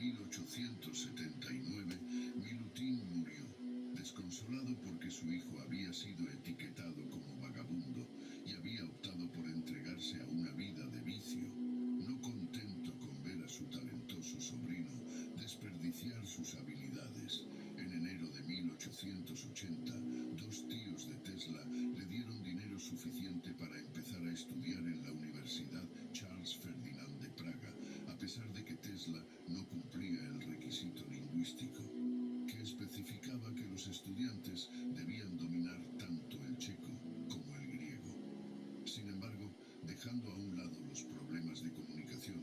1879, Milutin murió, desconsolado porque su hijo había sido etiquetado como vagabundo y había optado por entregarse a una vida de vicio, no contento con ver a su talentoso sobrino desperdiciar sus habilidades. En enero de 1880, dos tíos de Tesla le dieron dinero suficiente para empezar a estudiar en la Universidad Charles Ferdinand de Praga, a pesar de que Tesla no cumplía el requisito lingüístico, que especificaba que los estudiantes debían dominar tanto el checo como el griego. Sin embargo, dejando a un lado los problemas de comunicación,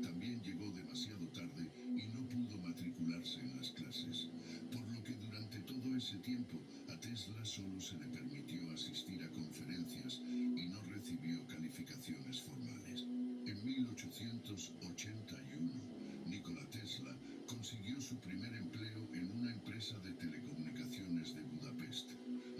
también llegó demasiado tarde y no pudo matricularse en las clases, por lo que durante todo ese tiempo a Tesla solo se le permitió asistir a conferencias y no recibió calificaciones formales. En 1881, Nikola Tesla consiguió su primer empleo en una empresa de telecomunicaciones de Budapest,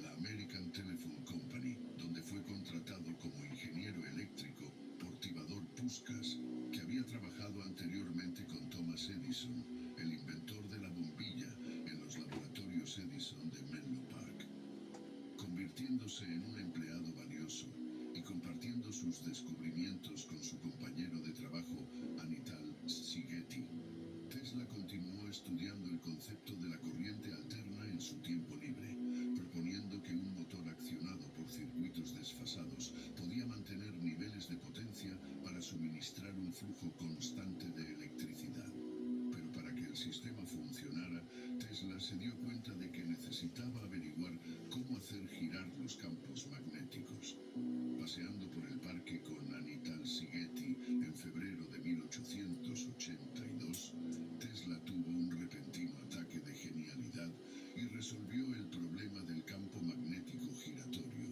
la American Telephone Company, donde fue contratado como ingeniero eléctrico por Tivadar Puskás, que había trabajado anteriormente con Thomas Edison, el inventor de la bombilla, en los laboratorios Edison de Menlo Park. Convirtiéndose en un empleado valioso y compartiendo sus descubrimientos con su compañero de trabajo, Antal Szigeti, Tesla continuó estudiando el concepto de la corriente alterna en su tiempo libre, proponiendo que un motor accionado por circuitos desfasados podía mantener niveles de potencia para suministrar un flujo constante de electricidad. Pero para que el sistema funcionara, Tesla se dio cuenta de que necesitaba averiguar cómo hacer girar los campos magnéticos. Paseando por el parque con Antal Szigeti en febrero de 1882, Tesla tuvo un repentino ataque de genialidad y resolvió el problema del campo magnético giratorio,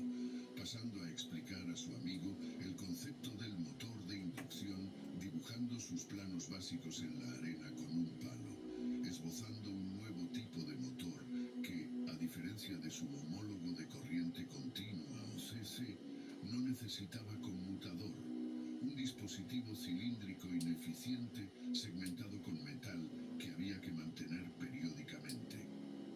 pasando a explicar a su amigo el concepto del motor de inducción, dibujando sus planos básicos en la arena con un palo, esbozando un nuevo tipo de motor que, a diferencia de su homólogo de corriente continua o CC, no necesitaba conmutador, un dispositivo cilíndrico ineficiente segmentado con metal que había que mantener periódicamente.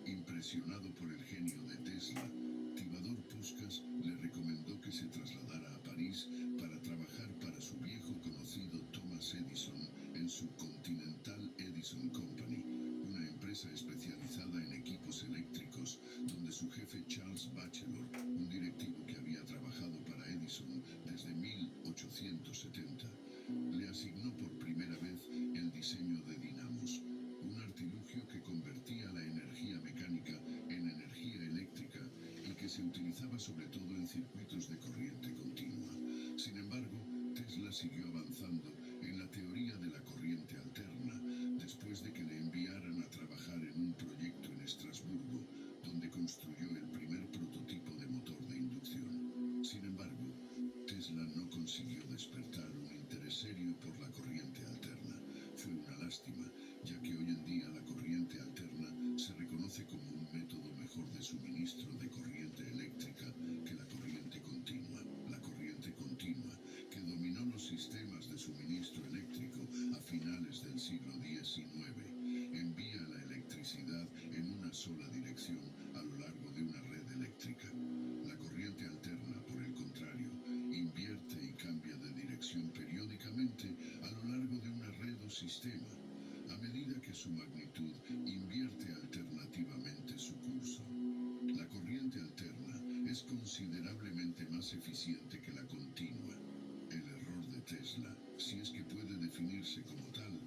Impresionado por el genio de Tesla, Tivadar Puskás le recomendó que se trasladara a París para trabajar para su viejo conocido Thomas Edison en su Continental Edison Company, una empresa especializada en equipos eléctricos, donde su jefe Charles Batchelor, un directivo que había trabajado para Edison desde 1870, le asignó por primera vez el diseño de dinamos, un artilugio que convertía la energía mecánica en energía eléctrica y que se utilizaba sobre todo en circuitos de corriente continua. Sin embargo, Tesla siguió avanzando en la teoría de la corriente alterna, después de que le enviaran a trabajar en un proyecto en Estrasburgo, donde construyó el primer prototipo de motor de inducción. Sin embargo, Tesla no consiguió despertar un interés serio por la corriente alterna. Fue una lástima, ya que hoy en día la corriente alterna se reconoce como un método mejor de suministro de corriente eléctrica que la corriente continua. La corriente continua, que dominó los sistemas de suministro eléctrico a finales del siglo XIX, envía la electricidad en una sola dirección a lo largo de una red eléctrica. La corriente alterna, por el contrario, invierte y cambia de dirección periódicamente a lo largo de una red o sistema, a medida que su magnitud invierte alternativamente su curso. La corriente alterna es considerablemente más eficiente que la continua. El error de Tesla, si es que puede definirse como tal,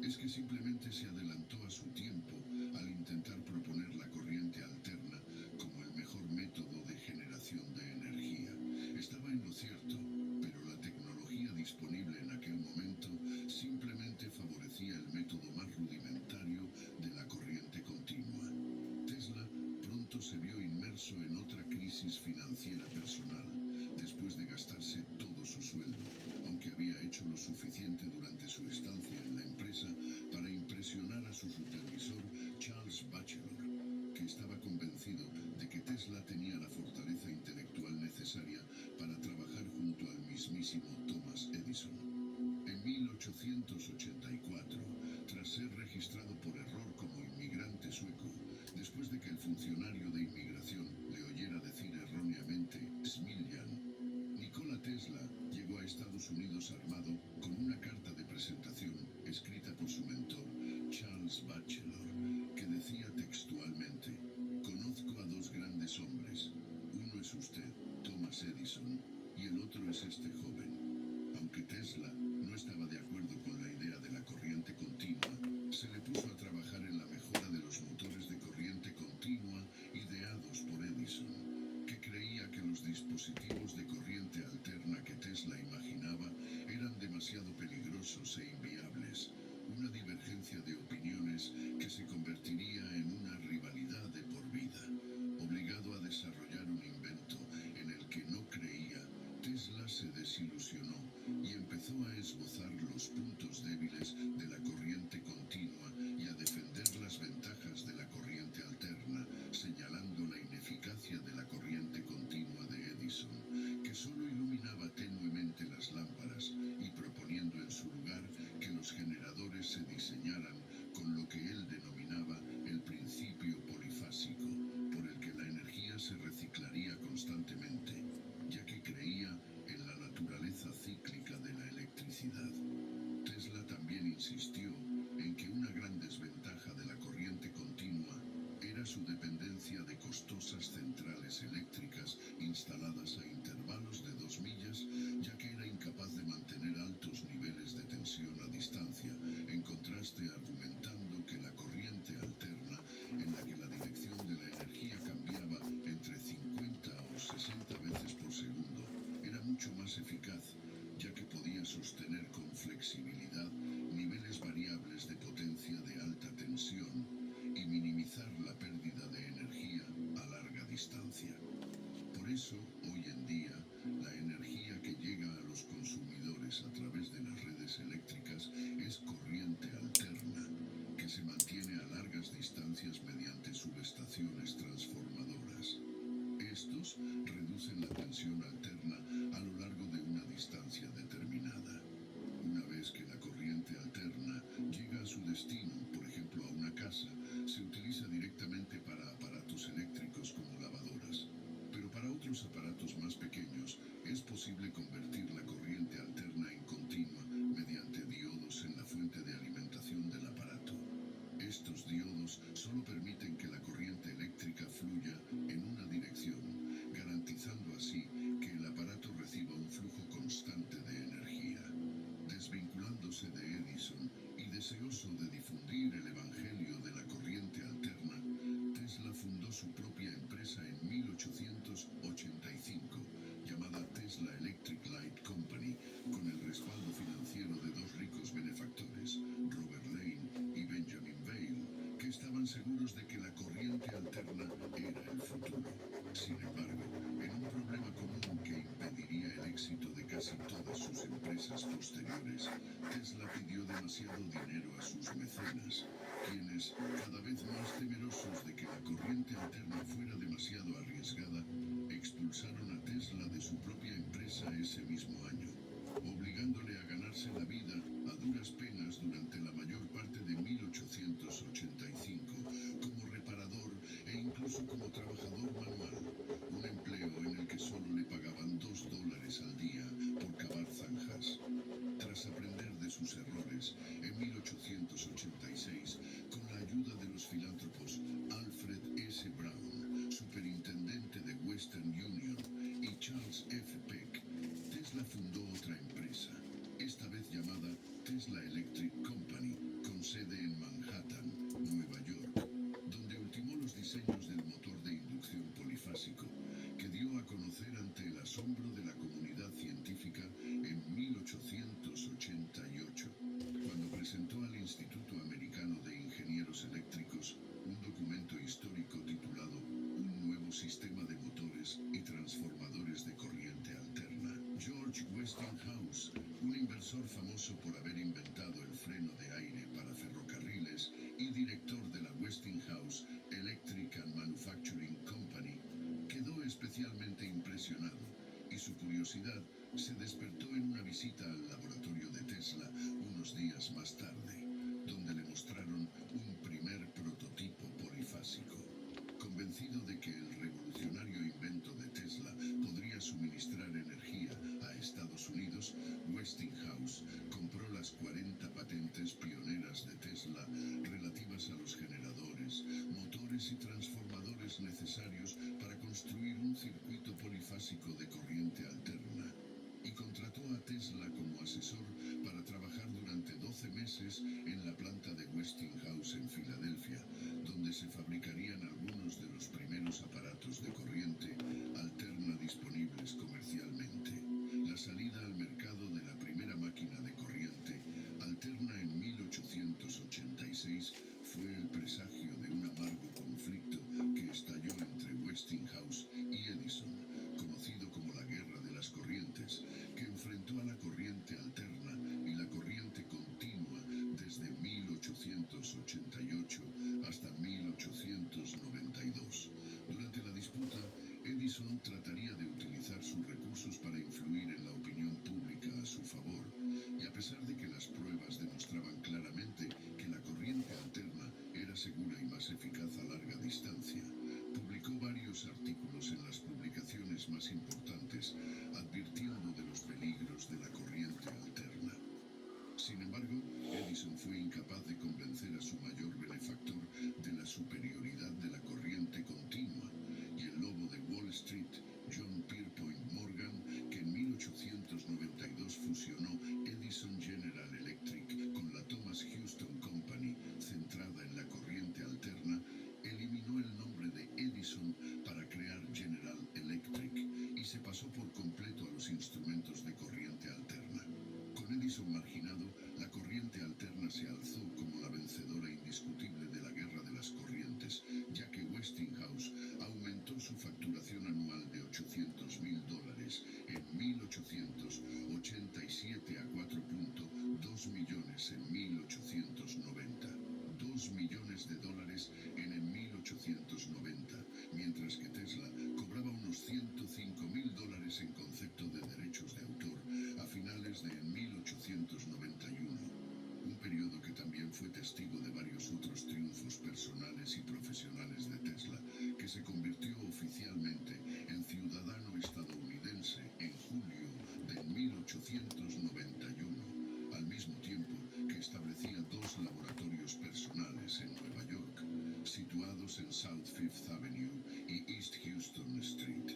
es que simplemente se adelantó a su tiempo al intentar proponer la corriente alterna como el mejor método de generación de energía. Estaba en lo cierto, pero la tecnología disponible en aquel momento simplemente favorecía el método más rudimentario de la corriente continua. Tesla pronto se vio inmerso en otra crisis financiera personal, después de gastarse todo su sueldo, aunque había hecho lo suficiente durante su estancia en la empresa para impresionar a su supervisor Charles Batchelor, que estaba convencido de que Tesla tenía la fortaleza intelectual necesaria para trabajar junto al mismísimo Thomas Edison. En 1884, tras ser registrado por error como inmigrante sueco, después de que el funcionario de inmigración le oyera decir erróneamente Smiljan. Nikola Tesla llegó a Estados Unidos armado con una carta de presentación escrita por su mentor, Charles Batchelor, que decía textualmente: "Conozco a dos grandes hombres. Uno es usted, Thomas Edison, y el otro es este joven". Aunque Tesla no estaba de acuerdo con la idea de la corriente continua, se le puso a trabajar en la mejora de los motores de corriente continua ideados por Edison, que creía que los dispositivos de corriente alterna que Tesla imaginaba eran demasiado peligrosos e inviables, una divergencia de opiniones que se convertiría en una rivalidad de por vida. Obligado a desarrollar un invento en el que no creía, Tesla se desilusionó y empezó a esbozar los puntos débiles de la corriente continua y a defender las ventajas de la corriente alterna, señalando la ineficacia de la corriente continua de Edison, que solo iluminaba tenuemente las lámparas, y proponiendo en su lugar que los generadores se diseñaran con lo que él denominaba el principio polifásico, por el que la energía se reciclaría constantemente, ya que creía en la naturaleza cíclica de la electricidad. Tesla también insistió en que una gran desventaja de la corriente continua era su dependencia de costosas centrales eléctricas instaladas a intervalos de 2 millas, ya que era incapaz de mantener altos niveles de tensión a distancia, en contraste argumentando que la corriente alterna, en la que la dirección de la energía cambiaba entre 50 o 60 veces por segundo, era mucho más eficaz, ya que podía sostener con flexibilidad niveles variables de potencia de alta tensión y minimizar la pérdida de energía a larga distancia. Por eso, hoy en día, la energía que llega a los consumidores a través de las redes eléctricas es corriente alterna, que se mantiene a largas distancias mediante subestaciones transformadoras. Estos reducen la tensión alterna a lo largo de una distancia determinada. Una vez que la corriente alterna llega a su destino, por ejemplo a una casa, se utiliza directamente para aparatos eléctricos como lavadoras. Pero para otros aparatos más pequeños es posible convertir la corriente alterna en continua mediante diodos en la fuente de alimentación del aparato. Estos diodos solo permiten que la corriente eléctrica fluya en una dirección, garantizando así que el aparato reciba un flujo constante de energía. Desvinculándose de Edison y deseoso de difundir el evangelio de la corriente alterna, Tesla fundó su propia empresa en 1885, llamada Tesla Electric Light Company, con el respaldo financiero de dos ricos benefactores, Robert Lane y Benjamin Vail, que estaban seguros de que la corriente alterna era el futuro. Sin embargo, en un problema común que impediría el éxito de casi todas sus empresas posteriores, Tesla pidió demasiado dinero a sus mecenas, quienes, cada vez más temerosos de que la corriente alterna fuera demasiado arriesgada, expulsaron a Tesla de su propia empresa ese mismo año, obligándole a ganarse la vida a duras penas durante la mayor parte de 1885, como reparador e incluso como trabajador manual, un empleo en el que solo le pagaban $2 al día por cavar zanjas. Tras aprender de sus errores, en 1886, con la ayuda de los filántropos Alfred S. Brown, superintendente de Western Union, y Charles F. Peck, Tesla fundó otra empresa, esta vez llamada Tesla Electric Company, con sede en Manhattan, Nueva York, donde ultimó los diseños del motor de inducción polifásico, que dio a conocer ante el asombro de la comunidad científica en 1888, cuando presentó al Instituto Americano de Ingenieros Eléctricos un documento histórico titulado Un nuevo sistema de motores y transformadores de corriente alterna. George Westinghouse, un inversor famoso por haber inventado el freno de aire para ferrocarriles y director de la Westinghouse Electric and Manufacturing Company, quedó especialmente impresionado, y su curiosidad Se despertó en una visita al laboratorio de Tesla unos días más tarde, donde le mostraron un primer prototipo polifásico. Convencido de que el revolucionario invento de Tesla podría suministrar energía a Estados Unidos, Westinghouse compró las 40 patentes pioneras de Tesla relativas a los generadores, motores y transformadores necesarios para construir un circuito polifásico de corriente alterna. Y contrató a Tesla como asesor para trabajar durante 12 meses en la planta de Westinghouse en Filadelfia, donde se fabricarían algunos de los primeros aparatos de corriente alterna disponibles comercialmente. La salida al mercado de la primera máquina de corriente alterna en 1886 fue el presagio de un amargo conflicto que estalló entre Westinghouse y Edison, conocido como la Guerra de las Corrientes, que enfrentó a la corriente alterna y la corriente continua desde 1888 hasta 1892. Durante la disputa, Edison trataría de utilizar sus recursos para influir en la opinión pública a su favor, y a pesar de que las pruebas demostraban claramente que la corriente alterna era segura y más eficaz a larga distancia, publicó varios artículos en las publicaciones más importantes, advirtiendo de los peligros de la corriente alterna. Sin embargo, Edison fue incapaz de convencer a su mayor benefactor de la superioridad de la corriente continua, y el lobo de Wall Street, John Pierpont Morgan, que en 1892 fusionó Edison General Electric con la Thomas Houston Company, centrada en la corriente alterna, eliminó el nombre de Edison para crear General Electric y se pasó por completo a los instrumentos de corriente alterna. Con Edison marginado, la corriente alterna se alzó como la vencedora indiscutible de la Guerra de las Corrientes, ya que Westinghouse aumentó su facturación anual de $800.000 en 1887 a 4.2 millones en 1890. $2 millones en el 1890, mientras que Tesla cobraba unos $105.000 en concepto de derechos de autor a finales de 1891, un periodo que también fue testigo de varios otros triunfos personales y profesionales de Tesla, que se convirtió oficialmente en ciudadano estadounidense en julio de 1891, al mismo tiempo que establecía 2 laboratorios personales en Nueva York, situados en South Fifth Avenue y East Houston Street.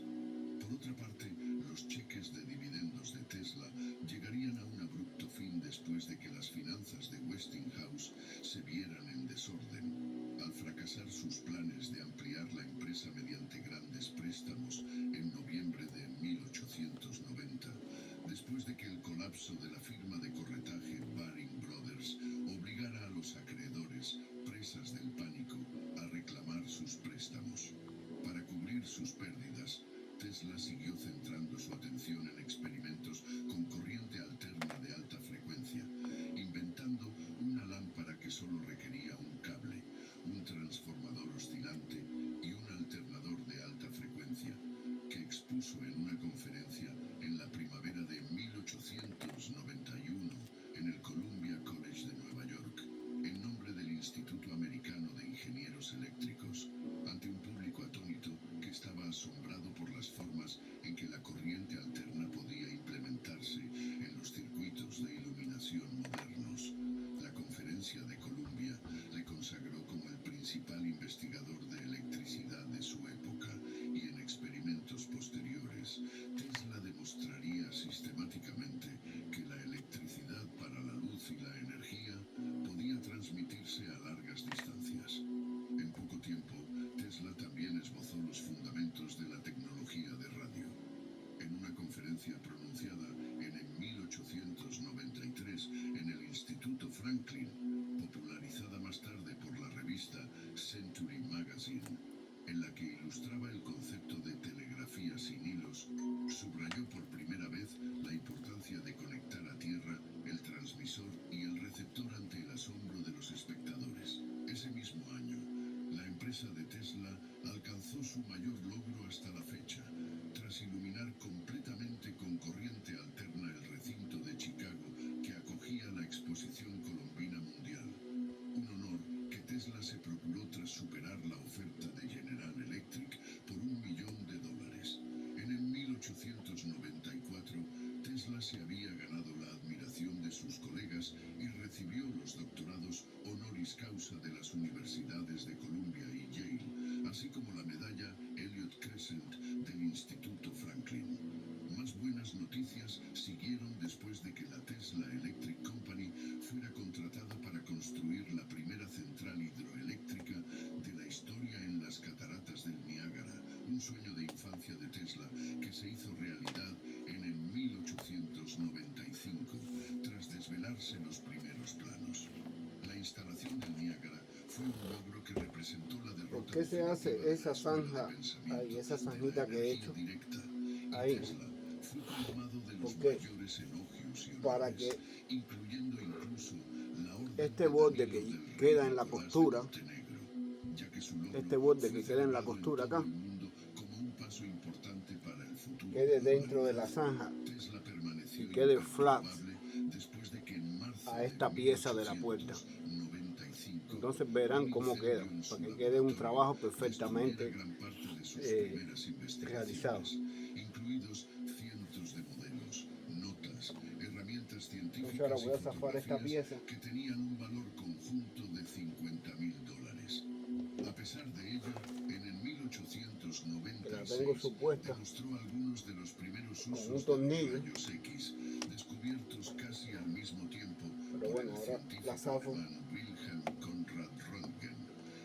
Por otra parte, los cheques de dividendos de Tesla llegarían a un abrupto fin después de que las finanzas de Westinghouse se vieran en desorden, al fracasar sus planes de ampliar la empresa mediante grandes préstamos en noviembre de 1890, después de que el colapso de la firma de corretaje Baring Brothers obligara a los acreedores, presas del pánico, a reclamar sus préstamos. Para cubrir sus pérdidas, Tesla siguió centrando su atención en experimentos con corriente alterna de alta frecuencia, inventando una lámpara que solo requería un cable, un transformador oscilante y un alternador de alta frecuencia, que expuso en una conferencia en la primavera de 1891 en el Columbia College de Nueva York, en nombre del Instituto Americano de Ingenieros Eléctricos, ante un público atónito que estaba asombrado por las formas en que la corriente alterna podía implementarse en los circuitos de iluminación modernos. La conferencia de Columbia le consagró como el principal investigador de electricidad de su época, y en experimentos posteriores, Tesla demostraría sistemáticamente que la electricidad para la luz y la energía podía transmitirse a largas distancias. En poco tiempo, Tesla también esbozó los fundamentos de la tecnología de radio. En una conferencia pronunciada en 1893 en el Instituto Franklin, popularizada más tarde por la revista Century Magazine, en la que ilustraba el concepto de telegrafía sin hilos, subrayó por primera vez la importancia de conectar a tierra el transmisor y el receptor ante el asombro de los espectadores. Ese mismo año, la empresa de Tesla alcanzó su mayor logro hasta la fecha, tras tras iluminar completamente con corriente alterna el recinto de Chicago que acogía la Exposición Colombina Mundial. Un honor que Tesla se procuró tras superar la oferta de General Electric por $1 millón. En el 1894, Tesla se había ganado la admiración de sus colegas y recibió los doctorados honoris causa de las universidades de Columbia y Yale, así como la medalla Elliott Crescent del Instituto Franklin. Más buenas noticias siguieron después de que la Tesla Electric Company fuera contratada para construir la primera central hidroeléctrica de la historia en las cataratas del Niágara, un sueño de infancia de Tesla que se hizo realidad en el 1895, tras desvelarse los primeros planos. La instalación del Niágara fue un logro que representó la derrota. ¿Por qué se hace esa zanja ahí, esa zanjita que he hecho ahí? ¿Por qué? Para que este borde que queda en la costura, acá, quede dentro de la zanja y quede flat a esta pieza de la puerta. Entonces verán cómo queda, para que quede un trabajo perfectamente realizado. Incluidos cientos de modelos, notas, herramientas científicas. Entonces ahora voy a zafar esta pieza que tenían un valor conjunto de $50.000. A pesar de ello, en el 1896 demostró algunos de los primeros usos de los rayos X, descubiertos casi al mismo tiempo por el científico alemán Wilhelm Conrad Röntgen,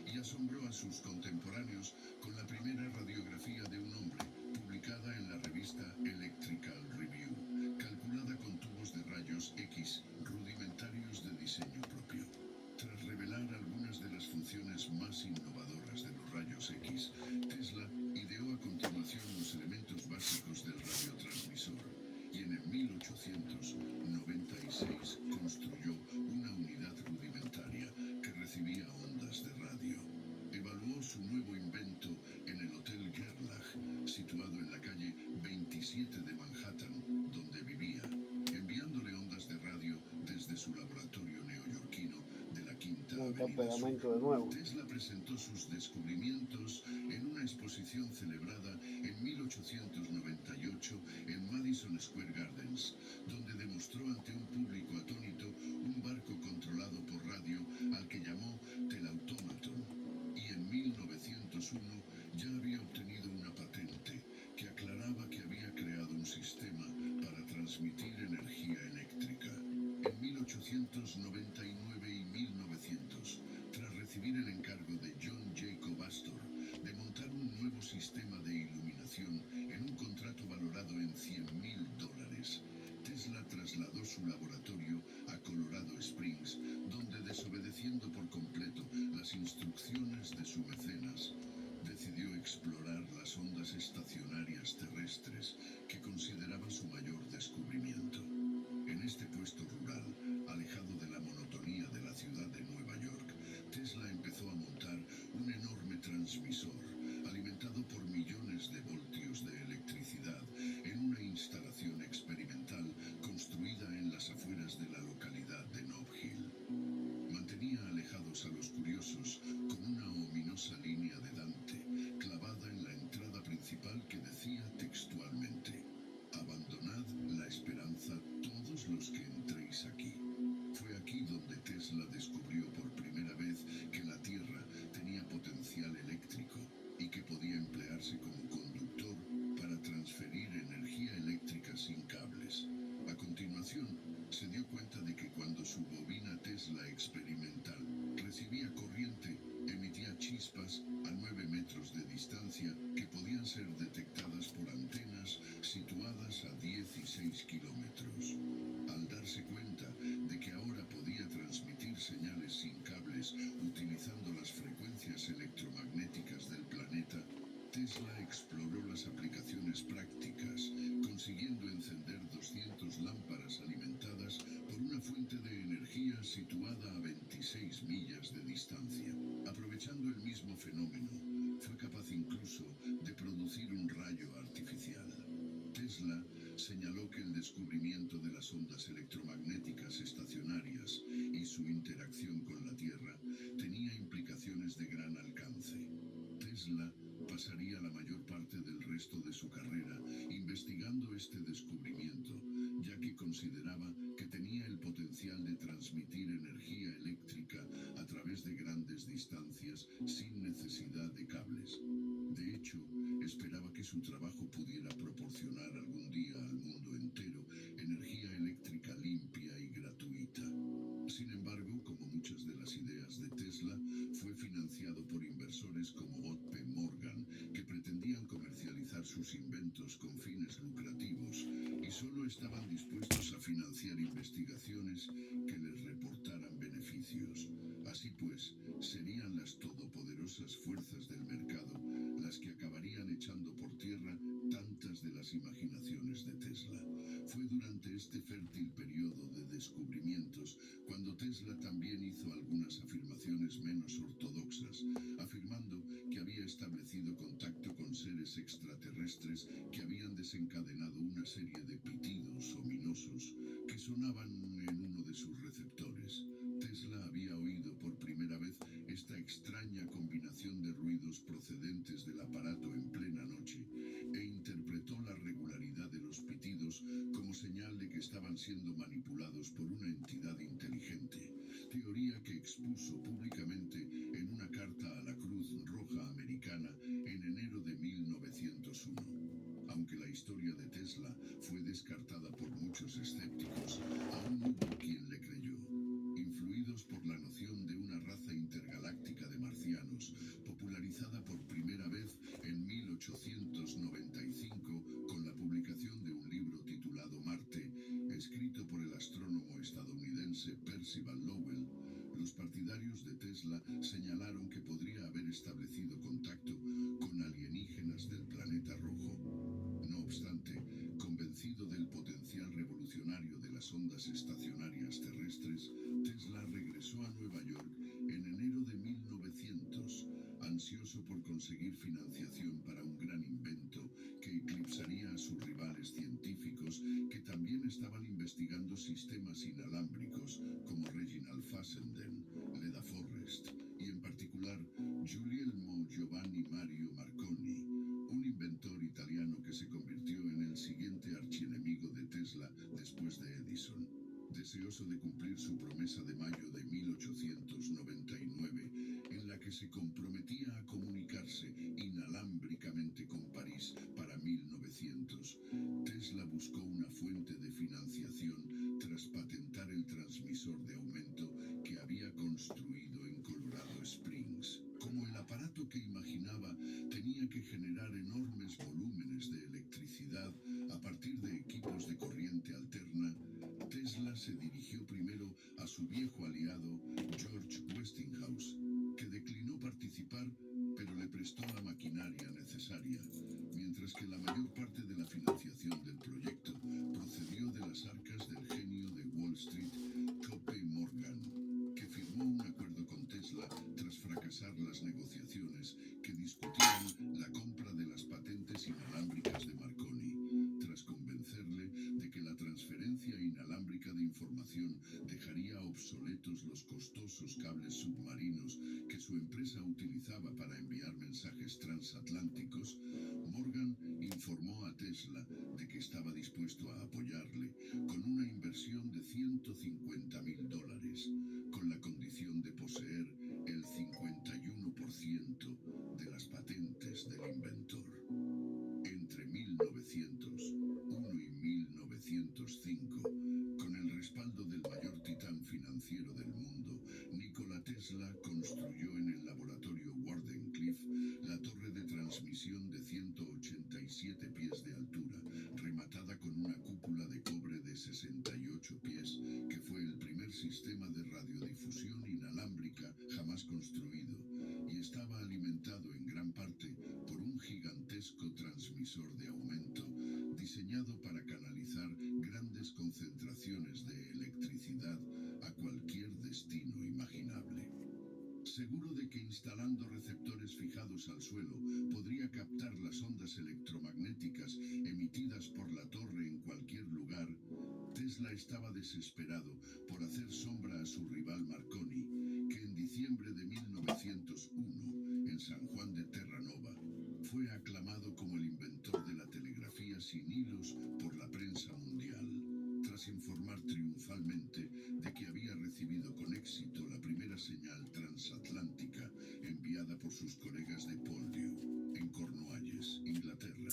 y asombró a sus contemporáneos con la primera radiografía de un hombre, publicada en la revista Electrical Review, calculada con tubos de rayos X rudimentarios de diseño propio. Tras revelar algunas de las funciones más innovadoras de los rayos X, Tesla ideó a continuación los elementos básicos del radiotransmisor, y en el 1896 construyó una unidad rudimentaria que recibía ondas de radio. Evaluó su nuevo invento en el Hotel Gerlach, situado en la calle 27 de Manhattan, donde vivía, enviándole ondas de radio desde su laboratorio neoyorquino de la Quinta Avenida Sur. Tesla presentó sus descubrimientos en una exposición celebrada en 1898 en Madison Square Gardens, donde demostró ante un público atónito un barco controlado por radio al que llamó Telautomaton, y en 1901 ya había obtenido una patente que aclaraba que había creado un sistema para transmitir energía eléctrica. En 1899 y 1900, tras recibir el encargo de John Jacob Astor de montar un nuevo sistema de iluminación en un contrato valorado en $100.000, Tesla trasladó su laboratorio a Colorado Springs, donde, desobedeciendo por completo las instrucciones de su mecenas, decidió explorar las ondas estacionarias terrestres, que consideraba su mayor descubrimiento. En este puesto rural, alejado de la monotonía de la ciudad de Nueva York, Tesla empezó a montar un enorme transmisor, alimentado por millones de voltios de electricidad, en una instalación experimental construida en las afueras de la localidad de Nob Hill. Mantenía alejados a los curiosos con una ominosa línea de Dante, clavada en la entrada principal, que decía textualmente: «Abandonad la esperanza todos los que entréis aquí». Fue aquí donde Tesla descubrió por primera vez que la Tierra tenía potencial eléctrico y que podía emplearse como conductor para transferir energía eléctrica sin cables. A continuación, se dio cuenta de que cuando su bobina Tesla experimental recibía corriente, emitía chispas a 9 metros de distancia que podían ser detectadas por antenas situadas a 16 kilómetros. Al darse cuenta de que ahora podía transmitir señales sin cables utilizando las frecuencias electromagnéticas del planeta, Tesla exploró las aplicaciones prácticas, consiguiendo encender 200 lámparas alimentadas por una fuente de energía situada a 26 millas de distancia. Aprovechando el mismo fenómeno, fue capaz incluso de producir un rayo artificial. Tesla señaló que el descubrimiento de las ondas electromagnéticas estacionarias y su interacción con la Tierra tenía implicaciones de gran alcance. Tesla pasaría la mayor parte del resto de su carrera investigando este descubrimiento, ya que consideraba que tenía el potencial de transmitir energía eléctrica a través de grandes distancias sin necesidad de cables. De hecho, esperaba que su trabajo pudiera proporcionar algún día al mundo entero energía eléctrica limpia y gratuita. Sin embargo, como muchas de las ideas de Tesla, fue financiado por inversores como J.P. Morgan, que pretendían comercializar sus inventos con fines lucrativos y solo estaban dispuestos a financiar investigaciones que les reportaran beneficios. Así pues, serían las todopoderosas fuerzas del mercado las que acabarían echando por tierra tantas de las imaginaciones de Tesla. Fue durante este fértil periodo de descubrimientos cuando Tesla también hizo algunas afirmaciones menos ortodoxas, afirmando que había establecido contacto con seres extraterrestres que habían desencadenado una serie de pitidos ominosos que sonaban en uno de sus receptores. Tesla había oído por primera vez esta extraña combinación de ruidos procedentes del aparato en plena noche e interpretó la regularidad de los pitidos como señal de que estaban siendo manipulados por una entidad inteligente, teoría que expuso públicamente en una carta a la Cruz Roja Americana en enero de 1901. Aunque la historia de Tesla fue descartada por muchos escépticos, aún hubo quien le creyó. Influidos por la noción de una raza intergaláctica de marcianos, popularizada por primera vez en 1895 con la publicación de un libro titulado Marte, escrito por el astrónomo estadounidense Percival Lowell, los partidarios de Tesla señalaron que podría haber establecido contacto con alienígenas del planeta rojo. No obstante, convencido del potencial revolucionario de las ondas estacionarias terrestres, Tesla regresó a Nueva York en enero de 1900, ansioso por conseguir financiación para un gran invento que eclipsaría a sus rivales científicos que también estaban investigando sistemas inalámbricos como Reginald Fessenden, Leda Forrest y en particular Guglielmo Giovanni Mario Marconi, un inventor italiano que se convirtió en el siguiente archienemigo de Tesla después de Edison. Deseoso de cumplir su promesa de mayo de 1899, en la que se comprometía a comunicarse inalámbricamente con París para 1900, Tesla buscó una fuente de financiación tras patentar el transmisor de aumento que había construido en Colorado Springs. Como el aparato que imaginaba tenía que generar enormes volúmenes de electricidad a partir de equipos de corriente alterna, Tesla se dirigió primero a su viejo aliado George Westinghouse, que declinó participar, pero le prestó la maquinaria necesaria, mientras que la mayor parte de la financiación del proyecto procedió de las arcas del genio de Wall Street, J.P. Morgan, que firmó un acuerdo con Tesla tras fracasar las negociaciones que discutían la compra de las patentes inalámbricas de Marconi, tras convencerle de que la transferencia inalámbrica de información dejaría obsoletos los costosos cables submarinos que su empresa utilizaba para enviar mensajes transatlánticos. Morgan informó a Tesla de que estaba dispuesto a apoyarle con una inversión de $150,000, con la condición de poseer el 51% de las patentes del inventor. Entre 1901 y 1905, con el respaldo del mayor titán financiero del mundo, Nikola Tesla construyó en el laboratorio Wardenclyffe la torre de transmisión de 187 pies de altura, rematada con una cúpula de cobre de 68 pies, que fue el primer sistema de radiodifusión inalámbrica jamás construido, y estaba alimentado en gran parte por un gigantesco transmisor de aumento diseñado para canalizar grandes concentraciones de electricidad a cualquier destino imaginable. Seguro de que instalando receptores fijados al suelo podría captar las ondas electromagnéticas emitidas por la torre en cualquier lugar, Tesla estaba desesperado por hacer sombra a su rival Marconi, que en diciembre de 1901, en San Juan de Terranova, fue aclamado como el inventor de la telegrafía sin hilos por la prensa mundial, tras informar triunfalmente de que había recibido con éxito la primera señal transatlántica enviada por sus colegas de Poldhu, en Cornualles, Inglaterra.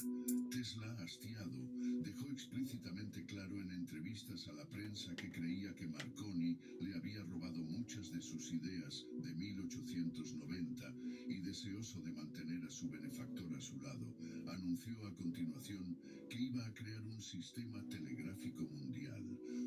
Tesla, hastiado, dejó explícitamente claro en entrevistas a la prensa que creía que Marconi le había robado muchas de sus ideas de 1890 y, deseoso de mantener a su benefactor a su lado, anunció a continuación que iba a crear un sistema telegráfico mundial,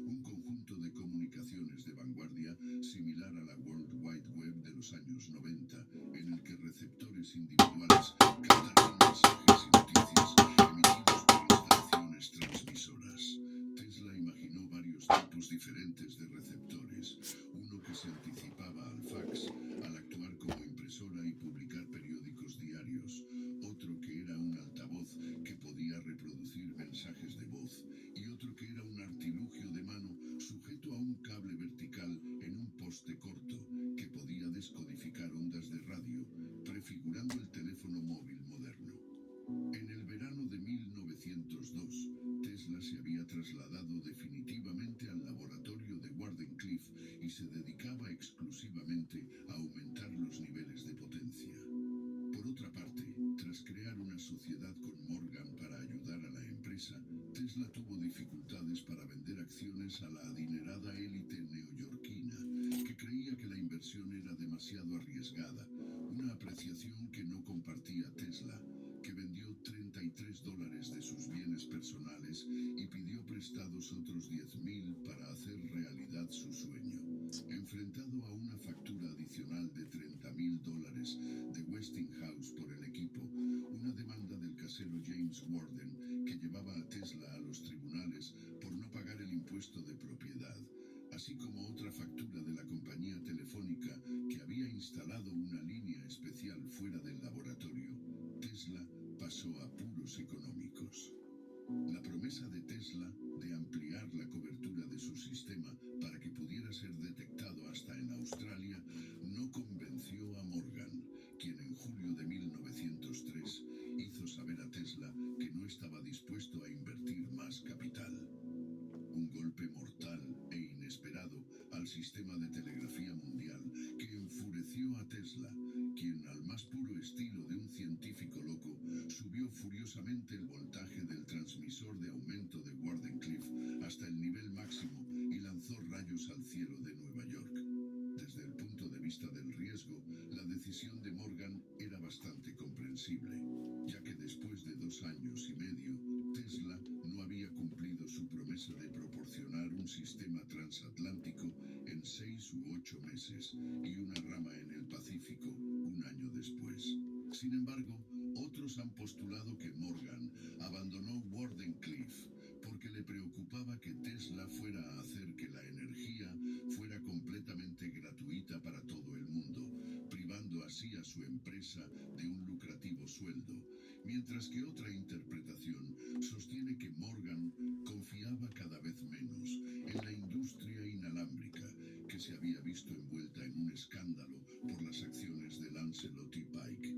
un conjunto de comunicaciones de vanguardia similar a la World Wide Web de los años 90, en el que receptores individuales captarían mensajes y noticias emitidos por instalaciones transmisoras. Tesla imaginó varios tipos diferentes de receptores, uno que se anticipaba al fax al actuar como impresora y publicar periódicos diarios, otro que era un altavoz que podía reproducir mensajes de voz y otro que era un artilugio de mano sujeto a un cable vertical en un poste corto que podía descodificar ondas de radio, prefigurando el teléfono móvil moderno. En el verano de 1902, Tesla se había trasladado definitivamente al laboratorio de Wardenclyffe y se dedicaba exclusivamente a aumentar los niveles de potencia. Por otra parte, tras crear una sociedad con Morgan para ayudar a la empresa, Tesla tuvo dificultades para vender acciones a la adinerada élite neoyorquina, que creía que la inversión era demasiado arriesgada, una apreciación que no compartía Tesla, que vendió $33 de sus bienes personales y pidió prestados otros 10.000 para hacer realidad su sueño. Enfrentado a una factura adicional de $30.000 de Westinghouse por el equipo, una demanda del casero James Warden que llevaba a Tesla a los tribunales por no pagar el impuesto de propiedad, así como otra factura de la compañía telefónica que había instalado una línea especial fuera del laboratorio, Tesla pasó a apuros económicos. La promesa de Tesla de ampliar la cobertura de su sistema para que pudiera ser detectado hasta en Australia no convenció a Morgan, quien en julio de 1903 hizo saber a Tesla que no estaba dispuesto a invertir más capital. Un golpe mortal e inesperado al sistema de telegrafía mundial que enfureció a Tesla, quien, al más puro estilo de un científico loco, subió furiosamente el voltaje del transmisor de aumento de Wardenclyffe hasta el nivel máximo y lanzó rayos al cielo de Nueva York. Desde el punto de vista del riesgo, la decisión de Morgan era bastante comprensible, ya que después de 2 años y medio, Tesla no había cumplido su promesa de proporcionar un sistema transatlántico en 6 u 8 meses y una rama en el Pacífico 1 año después. Sin embargo, otros han postulado que Morgan abandonó Wardenclyffe porque le preocupaba que Tesla fuera a hacer que la energía fuera completamente gratuita para todo el mundo, privando así a su empresa de un lucrativo sueldo, mientras que otra interpretación sostiene que Morgan confiaba cada vez menos en la industria inalámbrica, que se había visto envuelta en un escándalo por las acciones de Lancelot y Pike.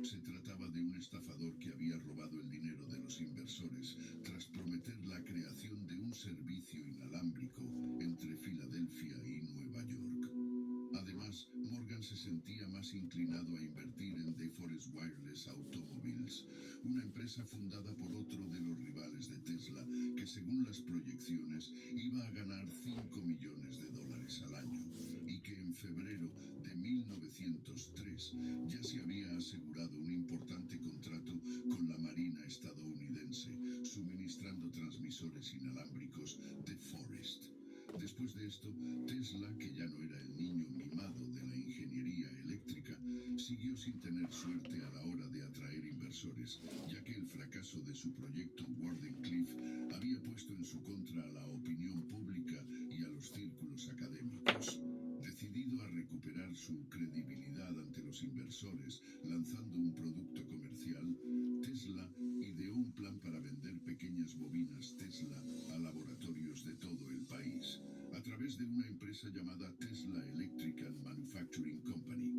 Se trataba de un estafador que había robado el dinero de los inversores tras prometer la creación de un servicio inalámbrico entre Filadelfia y Nueva York. Además, Morgan se sentía más inclinado a invertir en DeForest Wireless Automobiles, una empresa fundada por otro de los rivales de Tesla, que según las proyecciones iba a ganar $5 millones al año, y que en febrero de 1903 ya se había asegurado un importante contrato con la Marina estadounidense, suministrando transmisores inalámbricos de Forest. Después de esto, Tesla, que ya no era el niño mimado de la ingeniería eléctrica, siguió sin tener suerte a la hora de atraer inversores, ya que el fracaso de su proyecto Wardenclyffe había puesto en su contra a la opinión pública y a los círculos académicos. Decidido a recuperar su credibilidad ante los inversores lanzando un producto comercial, Tesla ideó un plan para vender pequeñas bobinas Tesla a laboratorios de todo el país, a través de una empresa llamada Tesla Electric and Manufacturing Company,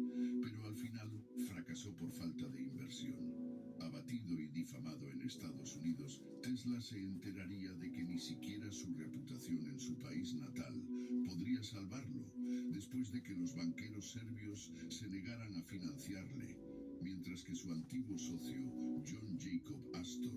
pero al final fracasó por falta de inversión. Abatido y difamado en Estados Unidos, Tesla se enteraría de que ni siquiera su reputación en su país natal podría salvarlo, después de que los banqueros serbios se negaran a financiarle, mientras que su antiguo socio, John Jacob Astor,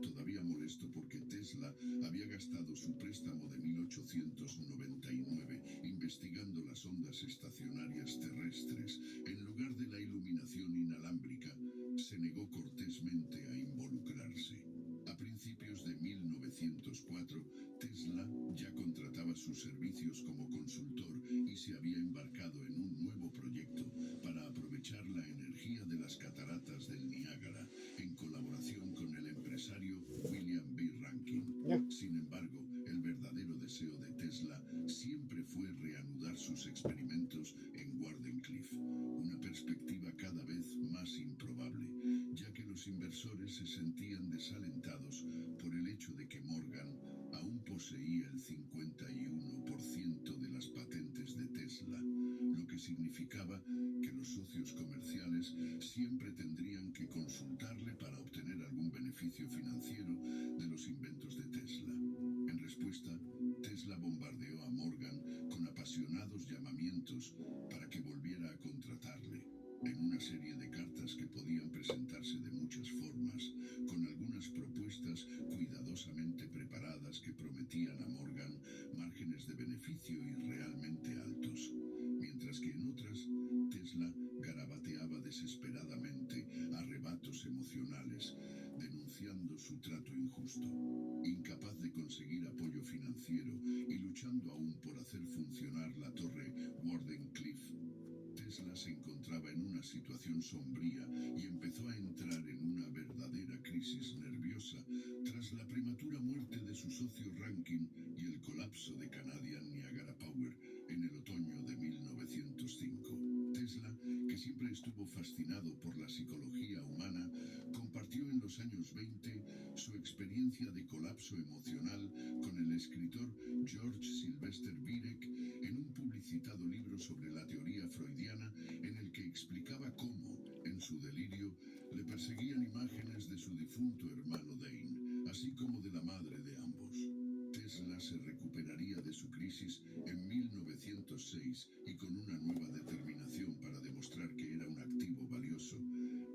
todavía molesto porque Tesla había gastado su préstamo de 1899 investigando las ondas estacionarias terrestres en lugar de la iluminación inalámbrica, se negó cortésmente a involucrarse. A principios de 1904, Tesla ya contrataba sus servicios como consultor y se había embarcado en un nuevo proyecto para aprovechar la energía de las cataratas del Niágara, en colaboración con el empresario William B. Rankin. Sin embargo, el verdadero deseo de Tesla siempre fue reanudar sus experimentos en Wardenclyffe, una perspectiva cada vez más improbable, ya que los inversores se sentían desalentados por el hecho de que Morgan aún poseía el 51% de las patentes de Tesla, lo que significaba que los socios comerciales siempre tendrían que consultarle para obtener algún beneficio financiero de los inventos de Tesla. En respuesta, Tesla bombardeó a Morgan con apasionados llamamientos para que volviera a contratarle, en una serie de cartas que podían presentarse de muchas formas, con algunas propuestas cuidadosamente preparadas que prometían a Morgan márgenes de beneficio irrealmente altos, mientras que en otras, Tesla garabateaba desesperadamente arrebatos emocionales, denunciando su trato injusto. Incapaz de conseguir apoyo financiero y luchando aún por hacer funcionar la torre Wardenclyffe, Tesla se encontraba en una situación sombría y empezó a entrar en una verdadera crisis nerviosa tras la prematura muerte de su socio Rankin y el colapso de Canadian Niagara Power en el otoño de 1905. Tesla, que siempre estuvo fascinado por la psicología humana, compartió en los años 20 su experiencia de colapso emocional con el escritor George Sylvester Birek en un publicitado libro sobre la teoría freudiana en el que explicaba cómo, en su delirio, le perseguían imágenes de su difunto hermano Dane, así como de la madre de ambos. Tesla se recuperaría de su crisis en 1906 y con una nueva determinación para demostrar que era un activo valioso,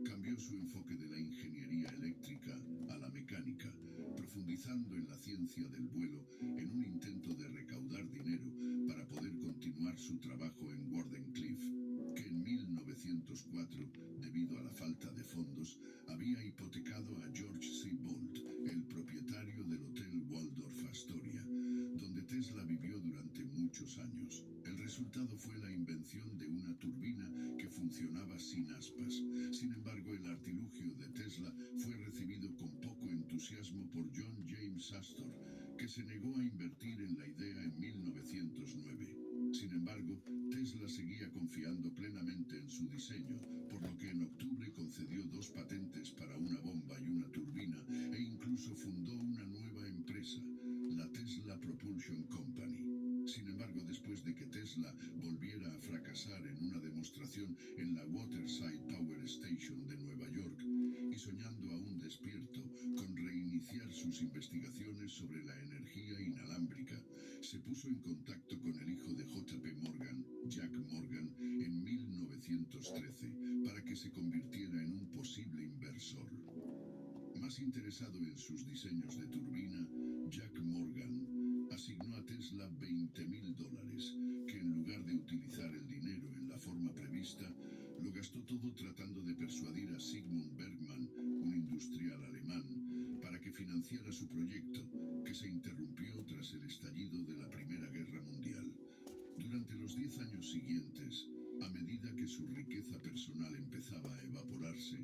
cambió su enfoque de la ingeniería eléctrica a la mecánica, profundizando en la ciencia del vuelo en un intento de recaudar dinero para poder continuar su trabajo en Wardenclyffe, que en 1904, debido a la falta de fondos, había hipotecado a George C. Bolt, el propietario del Hotel Waldorf Astoria, donde Tesla vivió durante muchos años. El resultado fue la invención de una turbina que funcionaba sin aspas. Sin embargo, el artilugio de Tesla fue recibido con poco entusiasmo por John James Astor, que se negó a invertir en la idea en 1909. Sin embargo, Tesla seguía confiando plenamente en su diseño, por lo que en octubre concedió 2 patentes para una bomba y una turbina e incluso fundó una nueva empresa, la Tesla Propulsion Company. Sin embargo, después de que Tesla volviera a fracasar en una demostración en la Waterside Power Station de Nueva York, y soñando aún despierto con reiniciar sus investigaciones sobre la energía inalámbrica, se puso en contacto con el hijo de J.P. Morgan, Jack Morgan, en 1913, para que se convirtiera en un posible inversor. Más interesado en sus diseños de turbina, Jack Morgan asignó a Tesla $20,000, que en lugar de utilizar el dinero en la forma prevista, lo gastó todo tratando de persuadir a Sigmund Bergman, un industrial alemán, para que financiara su proyecto, que se interrumpió tras el estallido de la Primera Guerra Mundial. Durante los 10 años siguientes, a medida que su riqueza personal empezaba a evaporarse,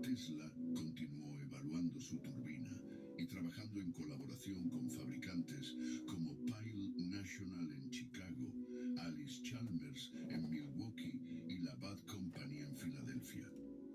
Tesla continuó evaluando su turbina y trabajando en colaboración con fabricantes como Pyle National en Chicago, Alice British Chalmers en Milwaukee y la Bad Company en Filadelfia.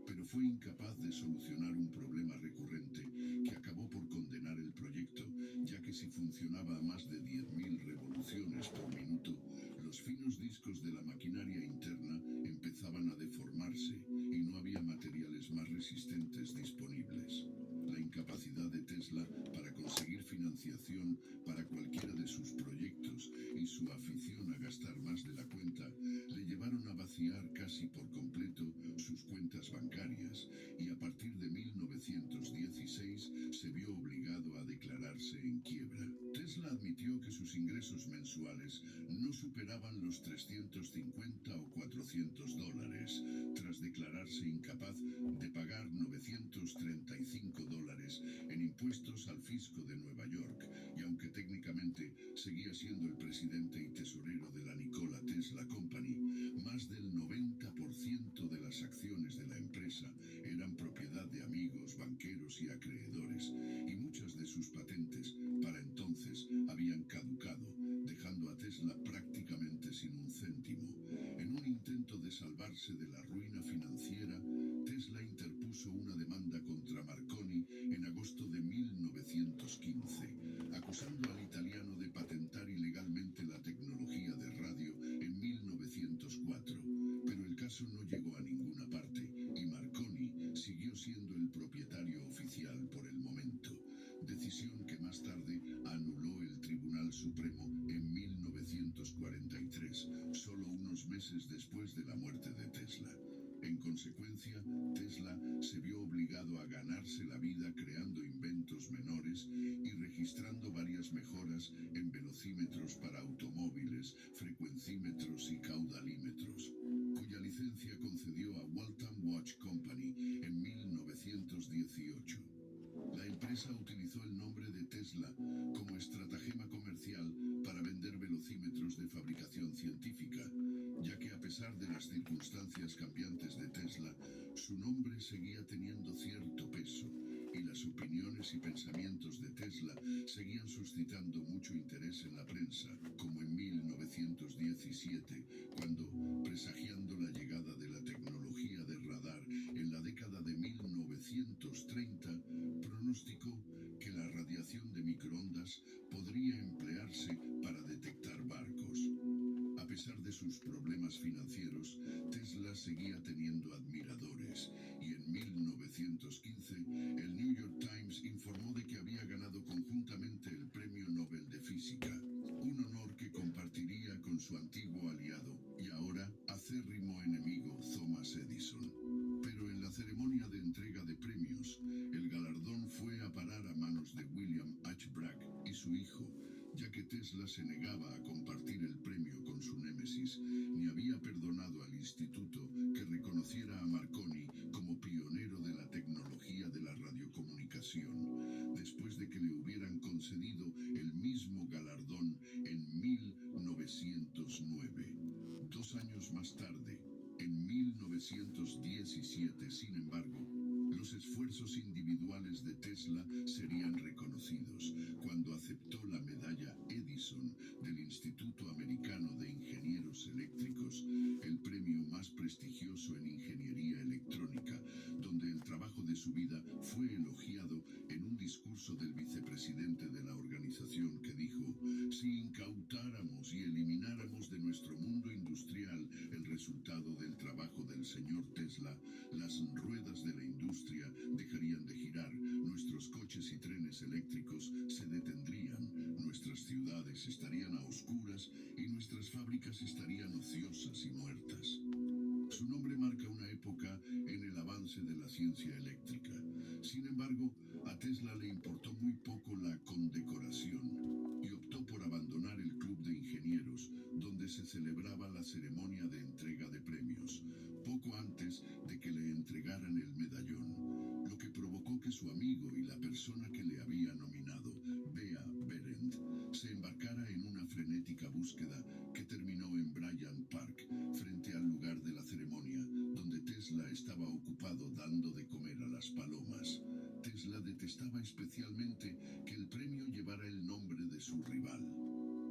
Pero fue incapaz de solucionar un problema recurrente que acabó por condenar el proyecto, ya que si funcionaba a más de 10.000 revoluciones por minuto, los finos discos de la maquinaria interna empezaban a deformarse y no había materiales más resistentes disponibles. La incapacidad de Tesla para conseguir financiación para cualquiera de sus proyectos y su afición a gastar más de la cuenta le llevaron a vaciar casi por completo sus cuentas bancarias y a partir de 1916 se vio obligado a declararse en quiebra. Tesla admitió que sus ingresos mensuales no superaban los 350 o 400 dólares, tras declararse incapaz de pagar 935 dólares en impuestos al fisco de Nueva York, y aunque técnicamente seguía siendo el presidente y tesorero de la Nikola Tesla Company, más del 90% de las acciones de la empresa eran propiedad de amigos, banqueros y acreedores, y muchas de sus patentes para entonces habían caducado, dejando a Tesla prácticamente sin un céntimo. En un intento de salvarse de la ruina financiera, Tesla interpuso una demanda contra Marconi en agosto de 1915, acusando al italiano de patentar ilegalmente la tecnología de radio en 1904. Pero el caso no llegó a ninguna parte y Marconi siguió siendo el propietario oficial por el momento, decisión que más tarde anuló el Tribunal Supremo en 1943, solo unos meses después de la muerte de Tesla. En consecuencia, Tesla se vio obligado a ganarse la vida creando inventos menores y registrando varias mejoras en velocímetros para automóviles, frecuencímetros y caudalímetros, cuya licencia concedió a Waltham Watch Company en 1918. La empresa utilizó el nombre de Tesla como estratagema comercial para vender velocímetros de fabricación científica, ya que a pesar de las circunstancias cambiantes de Tesla, su nombre seguía teniendo cierto peso y las opiniones y pensamientos de Tesla seguían suscitando mucho interés en la prensa, como en 1917, cuando, presagiando la llegada de la tecnología de radar en la década de 1930, pronosticó que la radiación de microondas podría emplearse para detectar barcos. A pesar de sus problemas financieros, Tesla seguía teniendo admiradores y en 1915 el New York Times informó de que había ganado conjuntamente el Premio Nobel de Física, un honor que compartiría con su antiguo aliado y ahora acérrimo enemigo Thomas Edison. Pero en la ceremonia de entrega de premios, el galardón fue a parar a manos de William H. Bragg y su hijo, ya que Tesla se negaba a compartir el premio con su némesis, ni había perdonado al instituto que reconociera a Marconi como pionero de la tecnología de la radiocomunicación, después de que le hubieran concedido el mismo galardón en 1909. 2 años más tarde, en 1917, sin embargo, los esfuerzos individuales de Tesla serían reconocidos cuando aceptó la medalla Edison del Instituto Americano de Ingenieros Eléctricos, el premio más prestigioso en ingeniería electrónica, donde el trabajo de su vida fue elogiado en un discurso del vicepresidente de la organización que dijo: si incautáramos y elimináramos de nuestro mundo industrial el resultado del trabajo del señor Tesla, las ruedas de la industria dejarían de girar, nuestros coches y trenes eléctricos se detendrían, nuestras ciudades estarían a oscuras y nuestras fábricas estarían ociosas y muertas. Su nombre marca una época en el avance de la ciencia eléctrica. Sin embargo, a Tesla le importó muy poco la condecoración y optó por abandonar el club de ingenieros, donde se celebraba la ceremonia de entrega de premios, poco antes de que le entregaran el medallón, lo que provocó que su amigo y la persona que le había nominado, Bea Berendt, se embarcara en una frenética búsqueda que terminó en Bryant Park, frente al lugar de la ceremonia, donde Tesla estaba ocupado dando de comer a las palomas. Tesla detestaba especialmente que el premio llevara el nombre de su rival.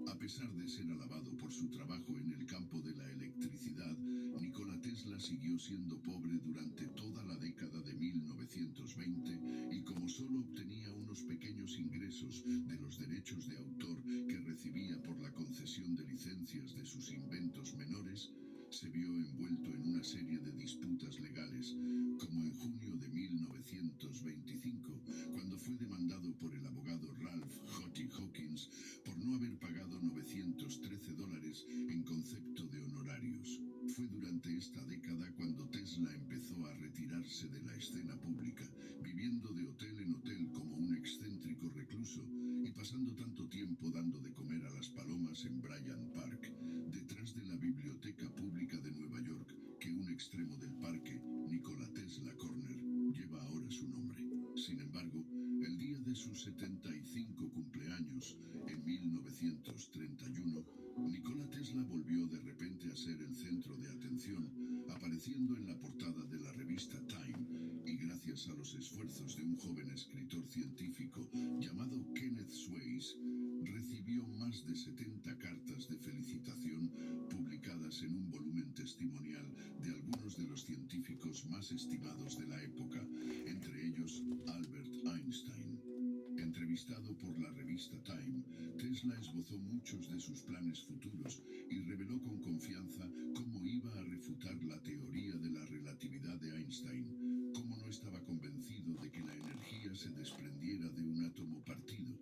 A pesar de ser alabado por su trabajo en el campo de la electricidad, Nikola Tesla siguió siendo pobre durante toda la década de 1920 y como solo obtenía unos pequeños ingresos de los derechos de autor que recibía por la concesión de licencias de sus inventos menores, se vio envuelto en una serie de disputas legales, como en junio de 1925, cuando fue demandado por el abogado Ralph J. Hawkins por no haber pagado $913 en concepto de honorarios. Fue durante esta década cuando Tesla empezó a retirarse de la escena pública, viviendo de hotel en hotel como un excéntrico recluso y pasando tanto tiempo dando de comer a las palomas en Bryant Park, detrás de la Biblioteca Pública de Nueva York, que un extremo del parque, Nikola Tesla Corner, lleva ahora su nombre. Sin embargo, el día de sus 75 cumpleaños, en 1931, Nikola Tesla volvió de repente a ser el centro de atención, apareciendo en la portada de la revista Time, y gracias a los esfuerzos de un joven escritor científico llamado Kenneth Swayze, recibió más de 70 cartas de felicitación publicadas en un volumen testimonial de algunos de los científicos más estimados de la época, entre ellos Albert Einstein. Entrevistado por la revista Time, Tesla esbozó muchos de sus planes futuros y reveló con confianza cómo iba a refutar la teoría de la relatividad de Einstein, cómo no estaba convencido de que la energía se desprendiera de un átomo partido,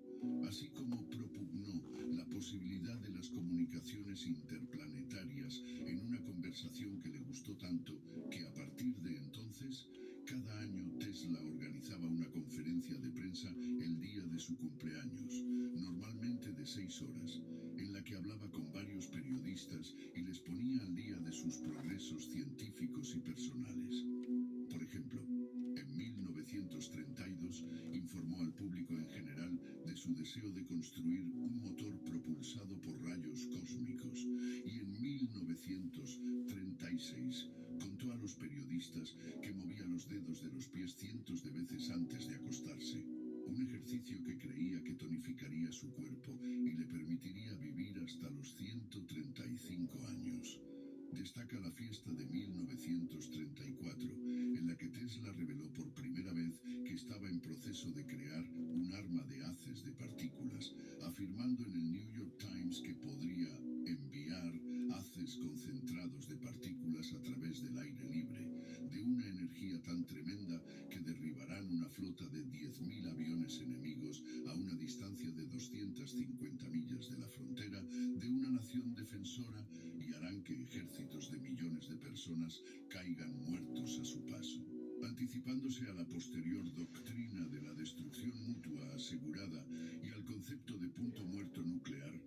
así como propugnó la posibilidad de las comunicaciones interplanetarias en una conversación que le gustó tanto que a partir de entonces, cada año Tesla organizaba una conferencia de prensa el día de su cumpleaños, normalmente de 6 horas, en la que hablaba con varios periodistas y les ponía al día de sus progresos científicos y personales. Por ejemplo, en 1932 informó al público en general de su deseo de construir un motor propulsado por rayos cósmicos y en 1936 contó a los periodistas que movía los dedos de los pies cientos de veces antes de acostarse, un ejercicio que creía que tonificaría su cuerpo y le permitiría vivir hasta los 135 años. Destaca la fiesta de 1934, en la que Tesla reveló por primera vez que estaba en proceso de crear un arma de haces de partículas, afirmando en el New York Times que podría enviar haces concentrados de partículas a través del aire libre, de una energía tan tremenda que derribarán una flota de 10.000 aviones enemigos a una distancia de 250 millas de la frontera de una nación defensora y harán que ejércitos de millones de personas caigan muertos a su paso. Anticipándose a la posterior doctrina de la destrucción mutua asegurada y al concepto de punto muerto nuclear,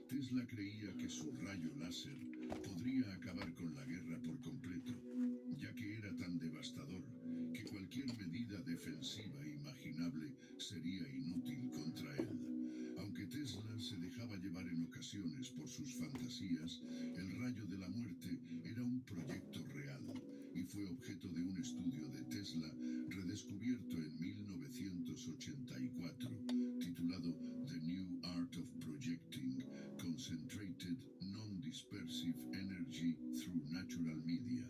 Tesla creía que su rayo láser podría acabar con la guerra por completo, ya que era tan devastador que cualquier medida defensiva imaginable sería inútil contra él. Aunque Tesla se dejaba llevar en ocasiones por sus fantasías, el rayo de la muerte era un proyecto real y fue objeto de un estudio de Tesla redescubierto en 1984, titulado The New Art of Projecting Concentrated Non-Dispersive Energy Through Natural Media.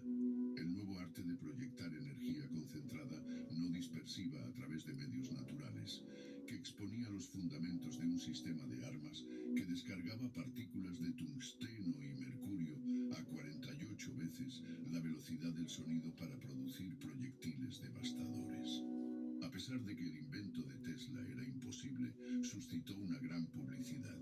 El nuevo arte de proyectar energía concentrada no dispersiva a través de medios naturales, que exponía los fundamentos de un sistema de armas que descargaba partículas de tungsteno y mercurio a 48 veces la velocidad del sonido para producir proyectiles devastadores. A pesar de que el invento de Tesla era imposible, suscitó una gran publicidad,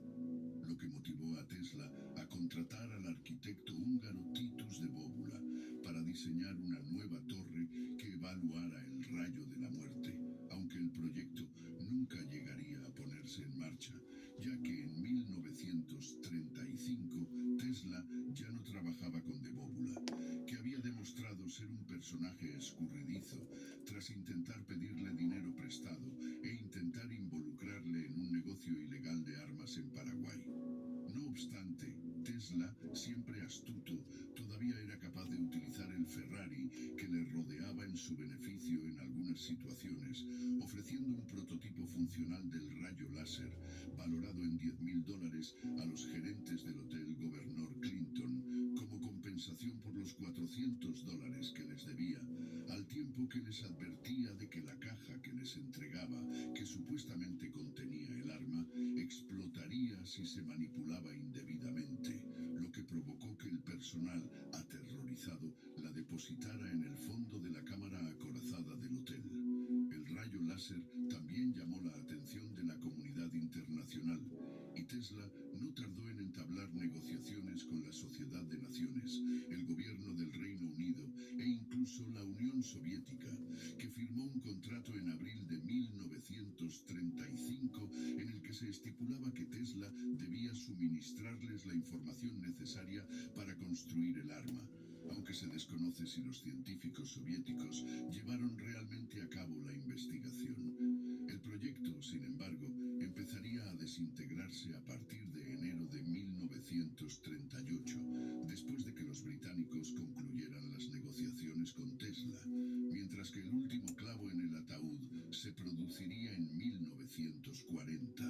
lo que motivó a Tesla a contratar al arquitecto húngaro Titus de Bóbula para diseñar una nueva torre que evaluara el rayo de la muerte, aunque el proyecto nunca llegaría a ponerse en marcha, ya que en 1935 Tesla ya no trabajaba con de Bóbula, que había demostrado ser un personaje escurridizo tras intentar pedirle dinero prestado e intentar involucrarle en un negocio ilegal de armas en Paraguay. No obstante, Tesla, siempre astuto, todavía era capaz de utilizar el Ferrari que le rodeaba en su beneficio en algunas algunas situaciones, ofreciendo un prototipo funcional del rayo láser valorado en $10.000 a los gerentes del Hotel Gobernador Clinton como compensación por los $400 que les debía, al tiempo que les advertía de que la caja que les entregaba, que supuestamente contenía el arma, explotaría si se manipulaba indebidamente, lo que provocó que el personal, aterrorizado, la depositara en el fondo de la cámara acorazada del hotel. El rayo láser también llamó la atención de la comunidad internacional, y Tesla no tardó en entablar negociaciones con la Sociedad de Naciones, el gobierno del Reino Unido e incluso la Unión Soviética, que firmó un contrato en abril de 1935 en el que se estipulaba que Tesla debía suministrarles la información necesaria para construir el arma, aunque se desconoce si los científicos soviéticos llevaron realmente a cabo la investigación. El proyecto, sin embargo, empezaría a desintegrarse a partir de enero de 1938, después de que los británicos concluyeran las negociaciones con Tesla, mientras que el último clavo en el ataúd se produciría en 1940,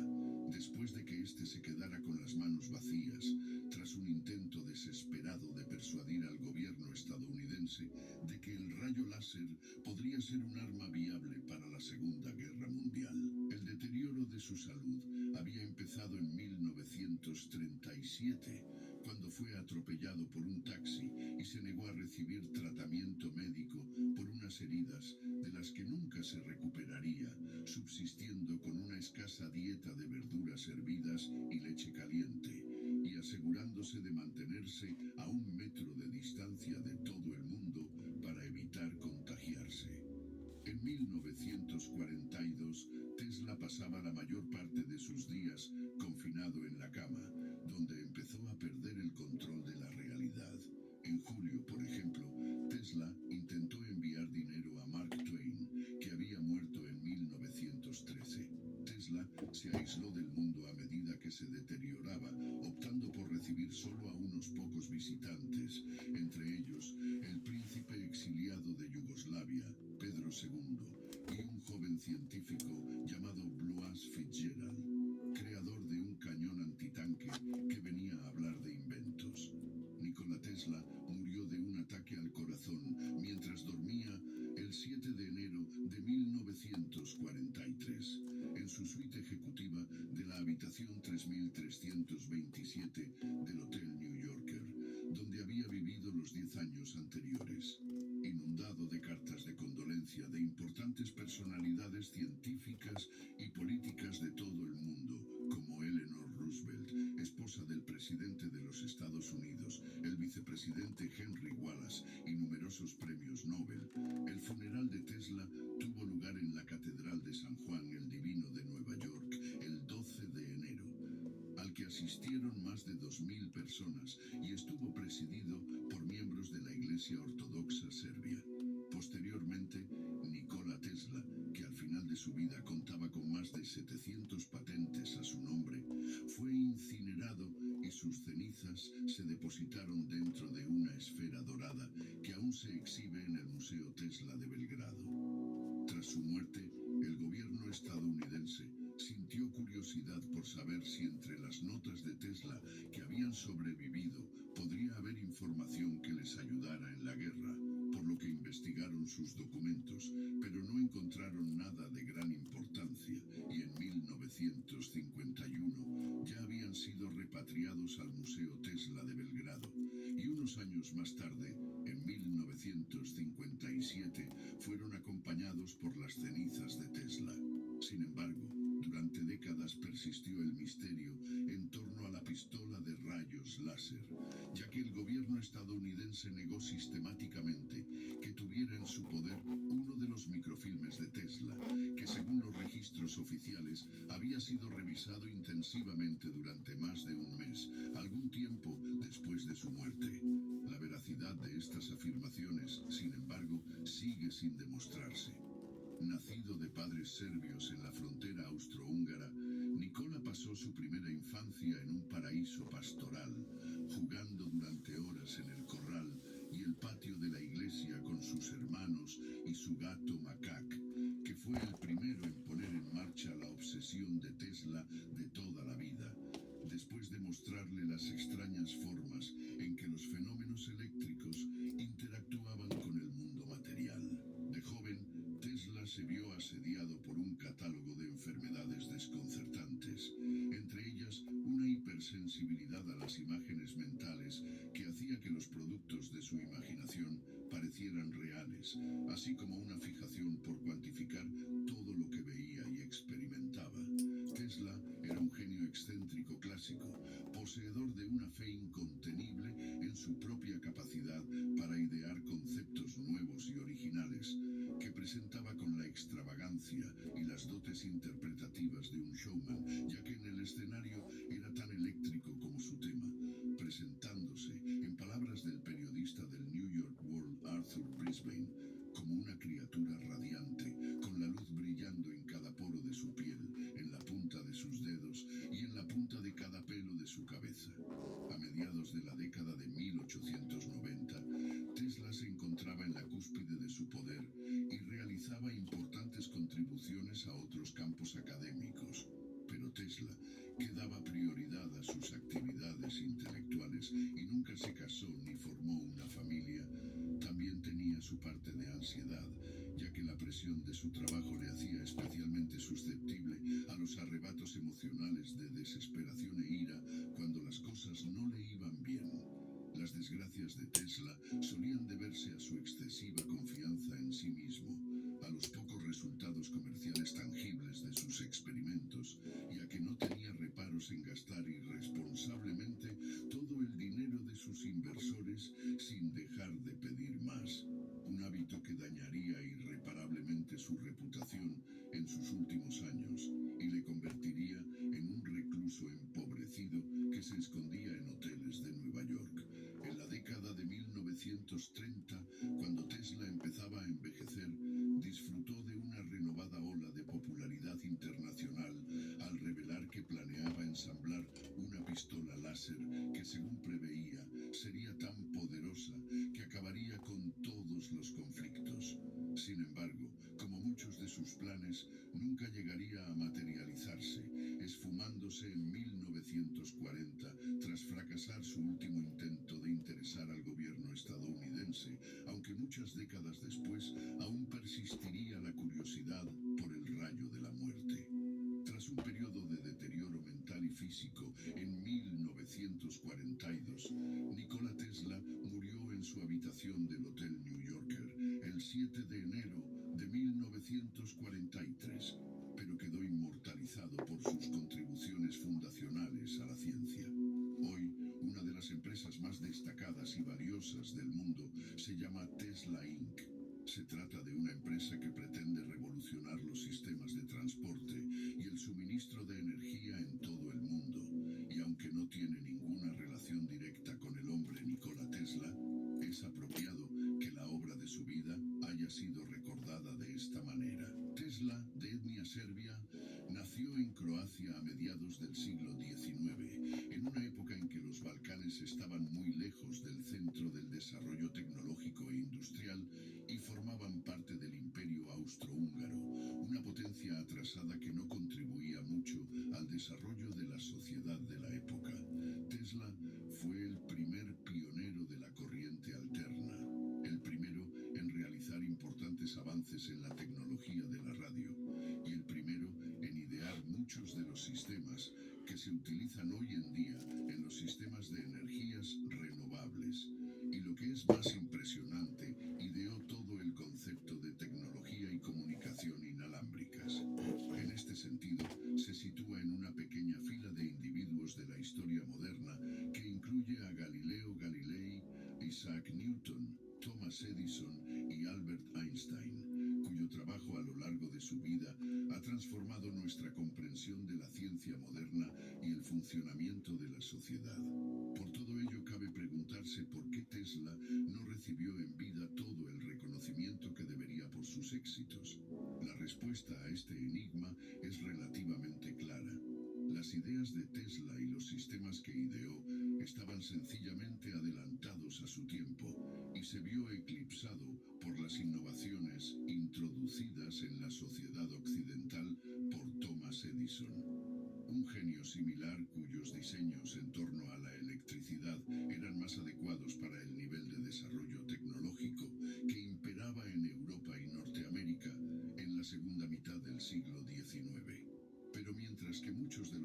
después de que éste se quedara con las manos vacías, tras un intento desesperado de persuadir al gobierno estadounidense de que el rayo láser podría ser un arma viable para la Segunda Guerra Mundial. El deterioro de su salud había empezado en 1937, cuando fue atropellado por un taxi y se negó a recibir tratamiento médico por unas heridas de las que nunca se recuperaría, subsistiendo con una escasa dieta de verduras hervidas y leche caliente, y asegurándose de mantenerse a 1 metro de distancia de todo el mundo para evitar contagiarse. En 1942, Tesla pasaba la mayor parte de sus días confinado en la cama, donde empezó a perder el control de la realidad. En julio, por ejemplo, Tesla intentó enviar dinero a Mark Twain, que había muerto en 1913. Tesla se aisló del mundo a medida que se deterioraba, optando por recibir solo a unos pocos visitantes, entre ellos el príncipe exiliado de Yugoslavia, Pedro II, y un joven científico llamado Blas Fitzgerald, creador de un cañón antitanque que venía a hablar de inventos. Nikola Tesla murió de un ataque al corazón mientras dormía el 7 de enero de 1943 en su suite ejecutiva de la habitación 3327 del Hotel New Yorker, donde había vivido los 10 años anteriores. Inundado de cartas de condolencia de importantes personalidades científicas y políticas de todo el mundo, como Eleanor Roosevelt, esposa del presidente de los Estados Unidos, el vicepresidente Henry Wallace y numerosos premios Nobel, el funeral de Tesla tuvo lugar en la Catedral de San Juan el Divino de Nueva York el 12 de enero, al que asistieron más de 2.000 personas y estuvo presidido por miembros de la Iglesia Ortodoxa Serbia. Posteriormente, Nikola Tesla, que al final de su vida contaba con más de 700 patentes a su nombre, fue incinerado y sus cenizas se depositaron dentro de una esfera dorada que aún se exhibe en el Museo Tesla de Belgrado. Tras su muerte, el gobierno estadounidense sintió curiosidad por saber si entre las notas de Tesla que habían sobrevivido podría haber información que les ayudara en la guerra, por lo que investigaron sus documentos, pero no encontraron nada de gran importancia, y en 1951 ya habían sido repatriados al Museo Tesla de Belgrado, y unos años más tarde, en 1957, fueron acompañados por las cenizas de Tesla. Sin embargo, durante décadas persistió el misterio en torno a la pistola de rayos láser, ya que el gobierno estadounidense negó sistemáticamente que tuviera en su poder uno de los microfilmes de Tesla, que según los registros oficiales había sido revisado intensivamente durante más de un mes, algún tiempo después de su muerte. La veracidad de estas afirmaciones, sin embargo, sigue sin demostrarse. Nacido de padres serbios en la frontera austrohúngara, Nikola pasó su primera infancia en un paraíso pastoral, jugando durante horas en el corral y el patio de la iglesia con sus hermanos y su gato Macaque, las extrañas formas en que los fenómenos eléctricos interactuaban con el mundo material. De joven, Tesla se vio asediado por un catálogo de enfermedades desconcertantes, entre ellas una hipersensibilidad a las imágenes mentales que hacía que los productos de su imaginación parecieran reales, así como una fijación por cuantificar todo lo que veía y experimentaba. Tesla era un genio excéntrico clásico, poseedor de una fe incontenible en su propia capacidad para idear conceptos nuevos y originales, que presentaba con la extravagancia y las dotes interpretativas de un showman, ya que en el escenario era tan eléctrico como su tema, presentándose, en palabras del periodista del New York World Arthur Brisbane, como una criatura radiante, con la luz brillando en cada poro de su piel, en la punta de sus dedos y en la punta de cada pelo de su cabeza. A mediados de la década de 1890, Tesla se encontraba en la cúspide de su poder y realizaba importantes contribuciones a otros campos académicos. Pero Tesla, que daba prioridad a sus actividades intelectuales y nunca se casó ni formó una familia, también tenía su parte de ansiedad, ya que la presión de su trabajo le hacía especialmente susceptible a los arrebatos emocionales de desesperación e ira cuando las cosas no le iban bien. Las desgracias de Tesla solían deberse a su excesiva confianza en sí mismo, a los pocos resultados comerciales tangibles de sus experimentos y a que no tenía reparos en gastar irresponsablemente todo el dinero de sus inversores sin dejar de pedir más, un hábito que dañaría irreparablemente su reputación en sus últimos años y le convertiría en un recluso empobrecido que se escondía en hoteles de Nueva York. En la década de 1930, cuando Tesla empezaba a envejecer, disfrutó de una renovada ola de popularidad internacional al revelar que planeaba ensamblar una pistola láser que, según preveía, sería tan poderosa que acabaría con todos los conflictos. Sin embargo, como muchos de sus planes, nunca llegaría a materializarse, esfumándose en 1940 tras fracasar su último intento de interesar al gobierno estadounidense, aunque muchas décadas después aún persistiría la curiosidad por el rayo de la muerte. Tras un periodo de deterioro mental y físico, en 1942, Nikola Tesla murió en su habitación del Hotel New Yorker el 7 de enero de 1943, pero quedó inmortalizado por sus contribuciones fundacionales a la ciencia. Hoy, una de las empresas más destacadas y valiosas del mundo se llama Tesla Inc. Se trata de una empresa que pretende revolucionar los sistemas de transporte y el suministro de energía en todo el mundo, y aunque no tiene ninguna relación directa con el hombre Nikola Tesla, es apropiado que la obra de su vida haya sido recordada de esta manera. Tesla, de etnia serbia, nació en Croacia a mediados del siglo XIX, en una época en que los Balcanes estaban muy lejos del centro del desarrollo tecnológico e industrial y formaban parte del Imperio Austrohúngaro, una potencia atrasada que no contribuía mucho al desarrollo de la sociedad de la época. Tesla fue el primer pionero de la corriente alterna, el primero en realizar importantes avances en la tecnología de la radio y el primero en idear muchos de los sistemas que se utilizan hoy en día en los sistemas de energías renovables. Y lo que es más impresionante, ideó todo el concepto de tecnología y comunicación inalámbricas. En este sentido, se sitúa en una pequeña fila de individuos de la historia moderna que incluye a Galileo Galilei, Isaac Newton, Thomas Edison y Albert Einstein, cuyo trabajo a lo largo de su vida ha transformado nuestra comprensión de la ciencia moderna y el funcionamiento de la sociedad. Por todo ello, cabe preguntarse por qué Tesla no recibió en vida todo el reconocimiento que debería por sus éxitos. La respuesta a este enigma es relativamente clara. Las ideas de Tesla y los sistemas que ideó estaban sencillamente adelantados a su tiempo y se vio eclipsado por las innovaciones introducidas en la sociedad occidental por Thomas Edison. Un genio similar cuyos diseños en torno a la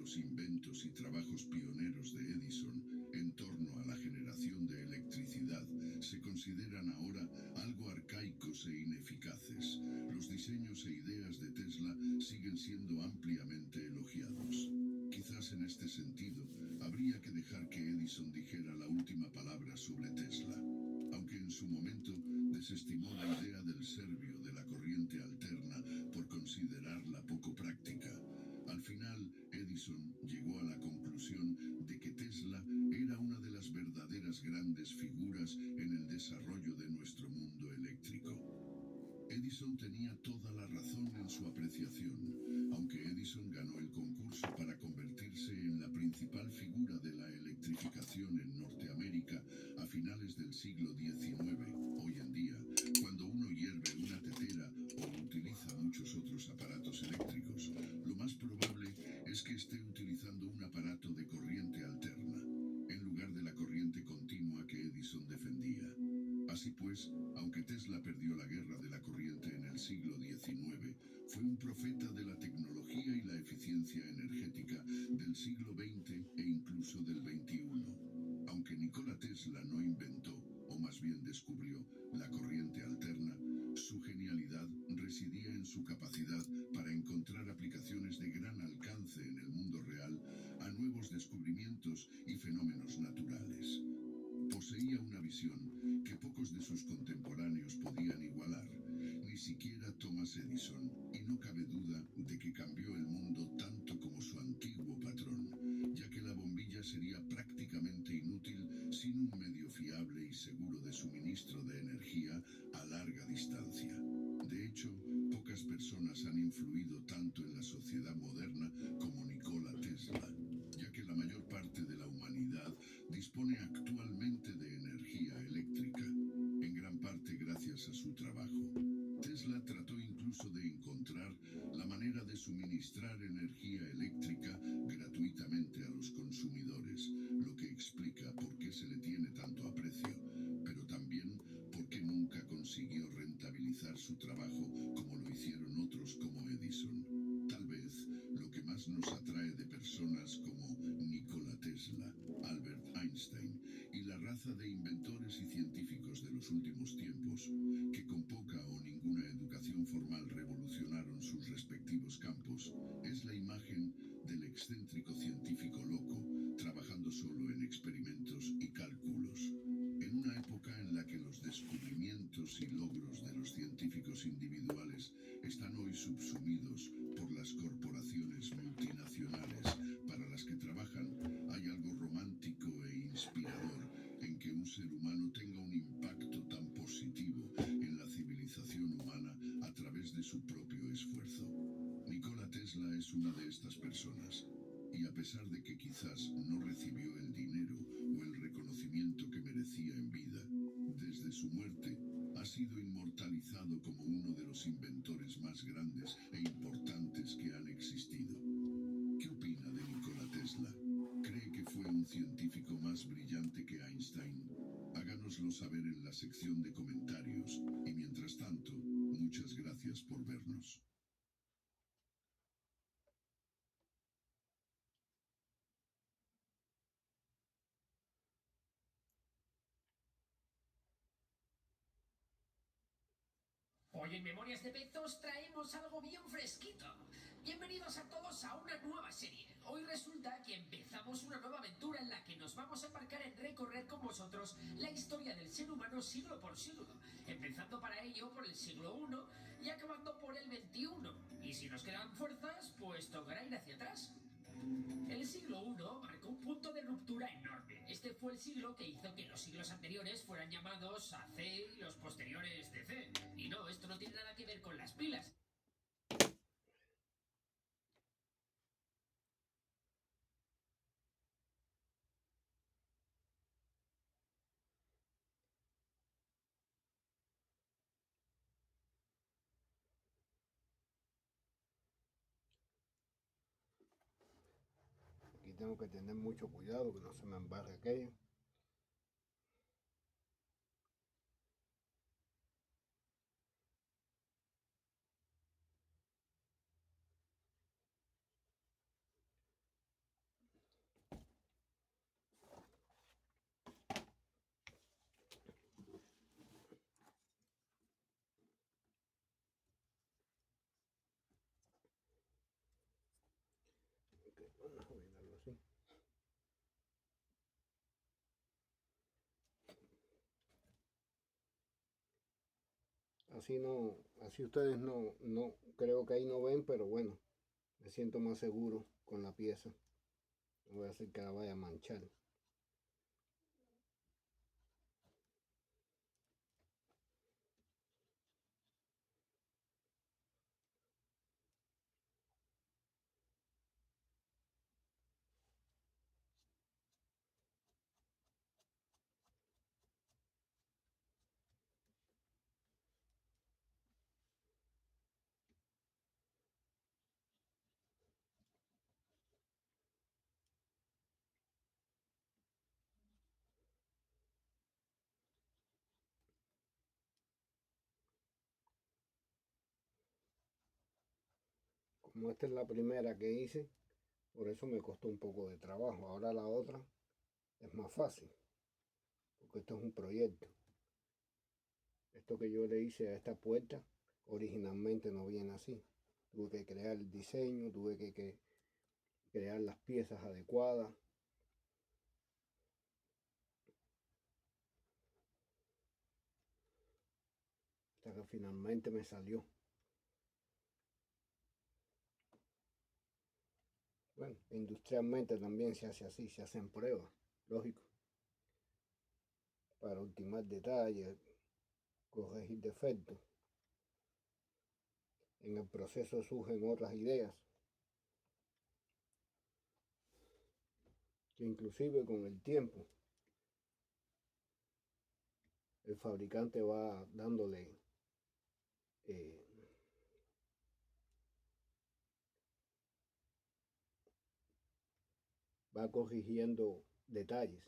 los inventos y trabajos pioneros de Edison en torno a la generación de electricidad se consideran ahora algo arcaicos e ineficaces, los diseños e ideas de Tesla siguen siendo ampliamente elogiados. Quizás en este sentido, habría que dejar que Edison dijera la última palabra sobre Tesla. Aunque en su momento desestimó la idea del servio de la corriente alterna por considerarla poco práctica, al final Edison llegó a la conclusión de que Tesla era una de las verdaderas grandes figuras en el desarrollo de nuestro mundo eléctrico. Edison tenía toda la razón en su apreciación, aunque Edison ganó el concurso para convertirse en la principal figura de la electrificación en Norteamérica a finales del siglo XIX. Hoy en día, cuando uno hierve una tetera o utiliza muchos otros aparatos eléctricos, lo más probable es que esté utilizando un aparato de corriente alterna, en lugar de la corriente continua que Edison defendía. Así pues, aunque Tesla perdió la guerra de la corriente en el siglo XIX, fue un profeta de la tecnología y la eficiencia energética del siglo XX e incluso del XXI. Aunque Nikola Tesla no inventó, o más bien descubrió, la corriente alterna, su genialidad residía en su capacidad para encontrar aplicaciones de gran alcance en el mundo real a nuevos descubrimientos y fenómenos naturales. Poseía una visión que pocos de sus contemporáneos podían igualar, ni siquiera Thomas Edison, y no cabe duda de que cambió el mundo tanto como su antiguo patrón, ya que la bombilla sería prácticamente inútil sin un medio fiable y seguro de suministro de energía a larga distancia. De hecho, pocas personas han influido tanto en la sociedad moderna como Nikola Tesla, ya que la mayor parte de la humanidad dispone actualmente de energía eléctrica, en gran parte gracias a su trabajo. Tesla trató incluso de encontrar la manera de suministrar energía eléctrica gratuitamente a los consumidores, lo que explica por qué se le tiene tanto aprecio, pero también por qué nunca consiguió rentabilizar su trabajo como lo hicieron otros como Edison. Tal vez lo que más nos atrae de personas como Nikola Tesla, Albert Einstein y la raza de inventores y científicos de los últimos tiempos, que con poca o ninguna educación formal revolucionaron sus respectivos campos, es la imagen del excéntrico científico loco, trabajando solo en experimentos y cálculos. En una época en la que los descubrimientos y logros de los científicos individuales están hoy subsumidos por las corporaciones multinacionales para las que trabajan, hay algo romántico e inspirador en que un ser humano tenga un impacto tan positivo en la civilización humana a través de su propio esfuerzo. Nikola Tesla es una de estas personas, y a pesar de que quizás no recibió el dinero o el reconocimiento que merecía en vida, desde su muerte ha sido inmortalizado como uno de los inventores más grandes e importantes que han existido. ¿Qué opina de Nikola Tesla? ¿Cree que fue un científico más brillante que Einstein? Háganoslo saber en la sección de comentarios y mientras tanto, muchas gracias por vernos. Hoy en Memorias de Pet os traemos algo bien fresquito. Bienvenidos a todos a una nueva serie. Hoy resulta que empezamos una nueva aventura en la que nos vamos a embarcar en recorrer con vosotros la historia del ser humano siglo por siglo, empezando para ello por el siglo I y acabando por el XXI. Y si nos quedan fuerzas, pues tocará ir hacia atrás. El siglo I marcó un punto de ruptura enorme. Este fue el siglo que hizo que los siglos anteriores fueran llamados AC y los posteriores DC. Y no, esto no tiene nada que ver con las pilas. Aquí tengo que tener mucho cuidado que no se me embarre aquello. Vamos a mirarlo así. Así no, así ustedes no, creo que ahí no ven, pero bueno, me siento más seguro con la pieza. No voy a hacer que la vaya a manchar. Como esta es la primera que hice, por eso me costó un poco de trabajo. Ahora la otra es más fácil, porque esto es un proyecto. Esto que yo le hice a esta puerta originalmente no viene así. Tuve que crear el diseño, tuve que crear las piezas adecuadas. Hasta que finalmente me salió. Bueno, industrialmente también se hace así, se hacen pruebas, lógico, para ultimar detalles, corregir defectos. En el proceso surgen otras ideas, que inclusive con el tiempo el fabricante va dándole va corrigiendo detalles.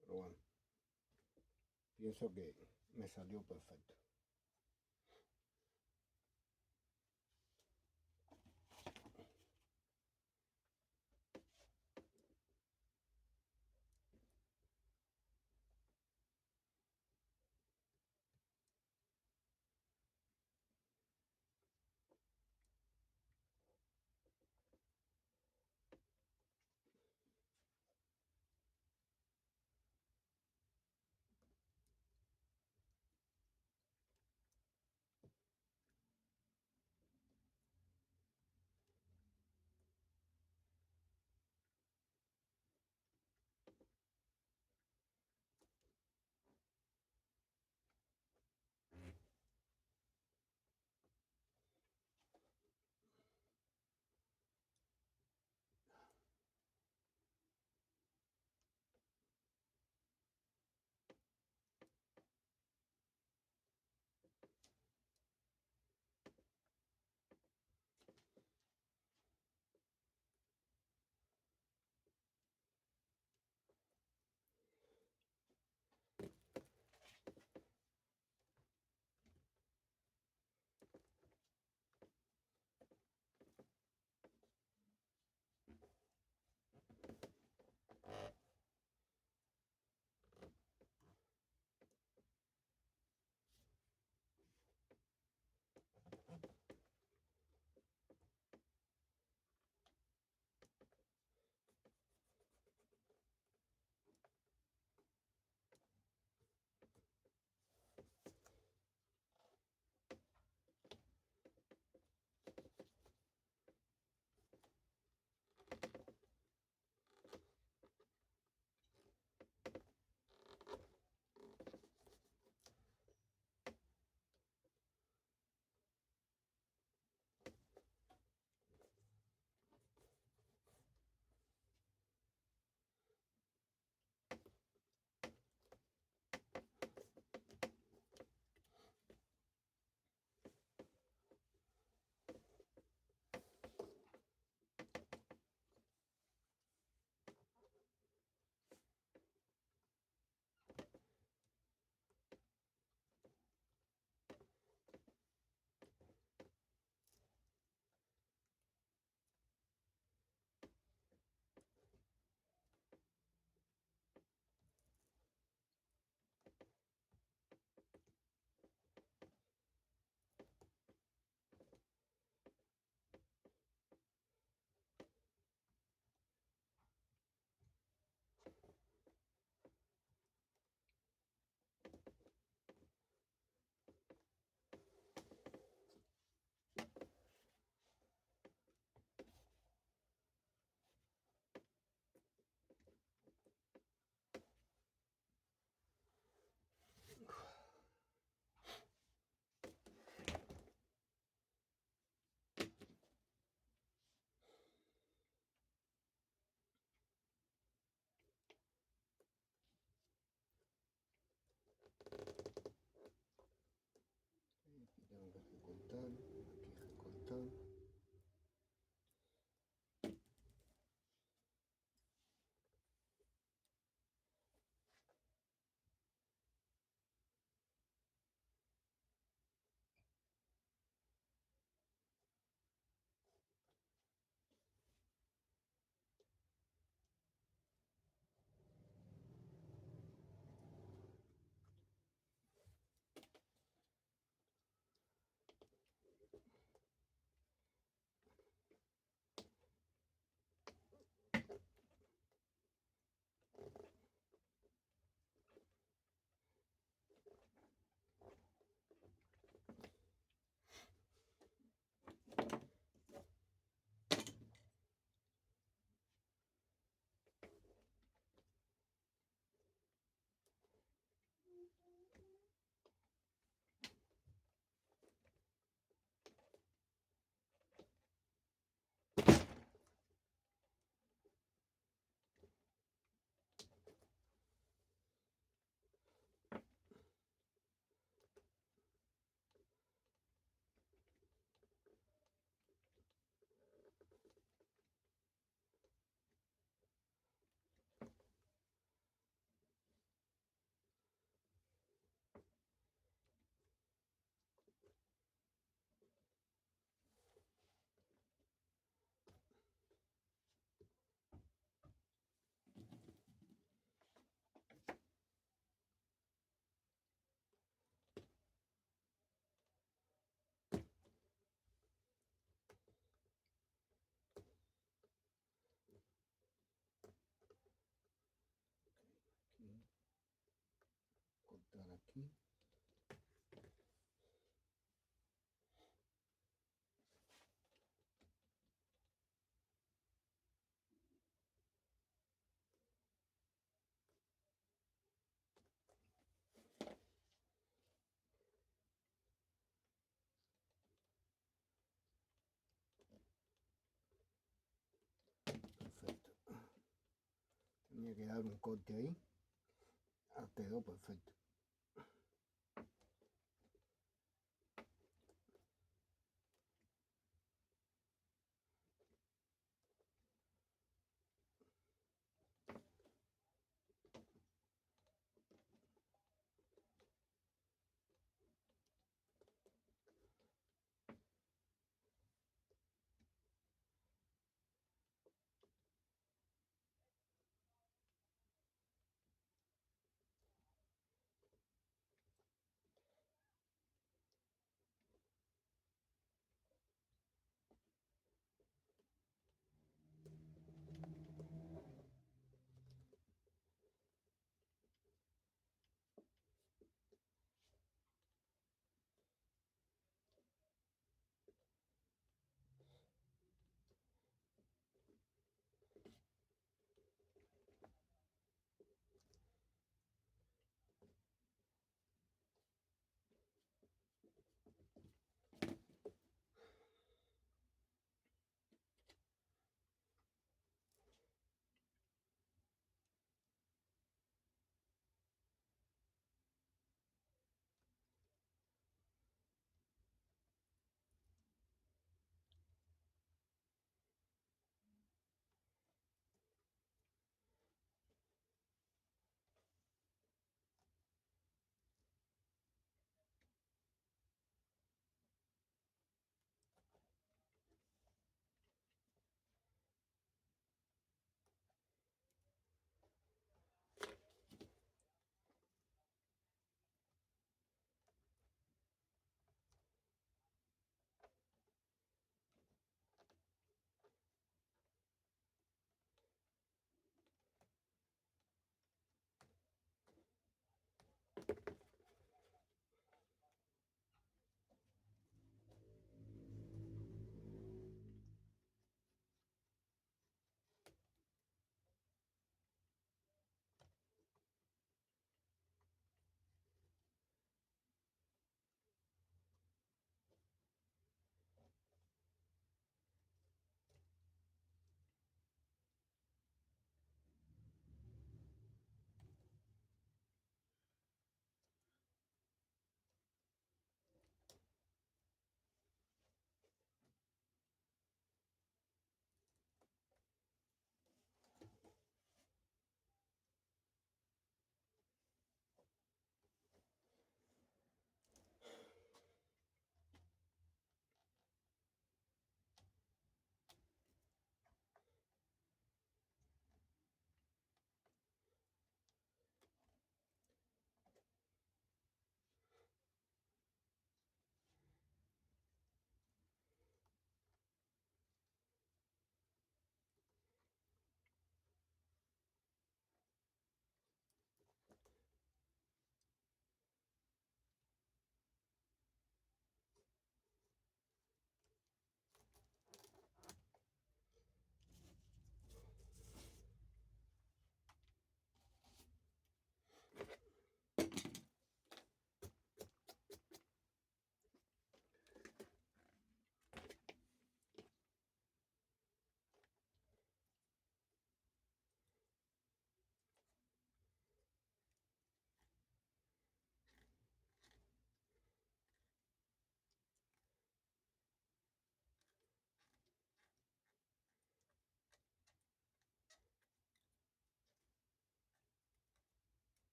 Pero bueno, pienso que me salió perfecto. aquí. Perfecto. Tenía que dar un corte ahí. Quedó perfecto.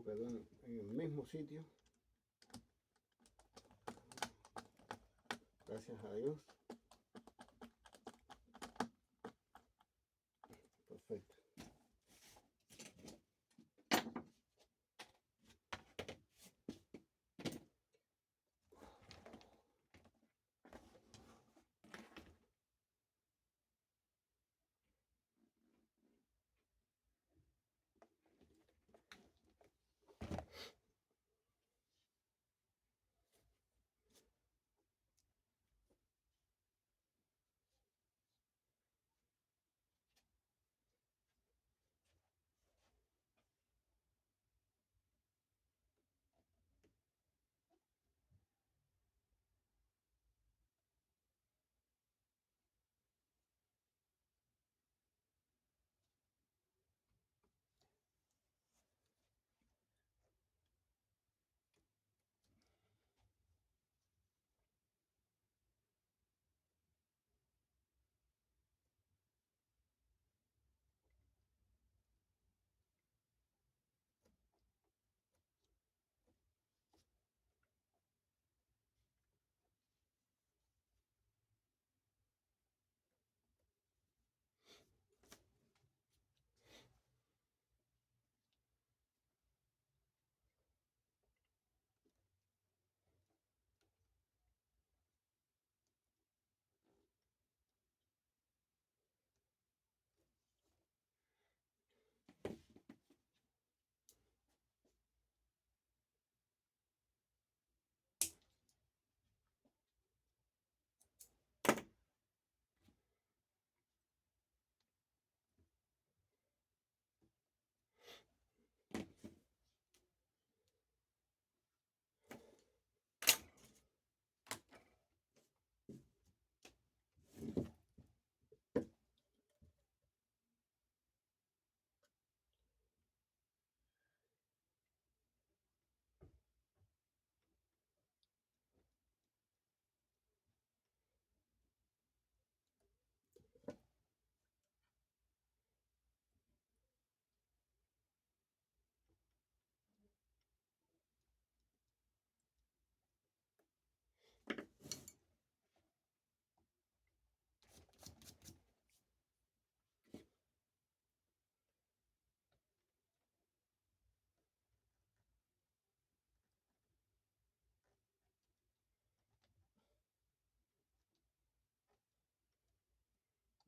todo quedó en el mismo sitio. Gracias a Dios. Perfecto.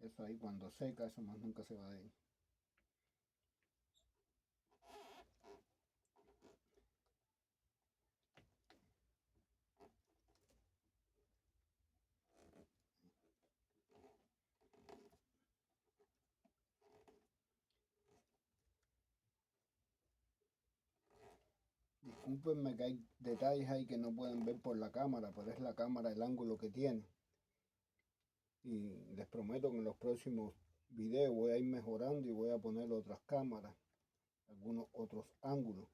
Eso ahí cuando seca, eso más nunca se va a ir. Discúlpenme que hay detalles ahí que no pueden ver por la cámara, pero es la cámara el ángulo que tiene. Y les prometo que en los próximos videos voy a ir mejorando y voy a poner otras cámaras, algunos otros ángulos,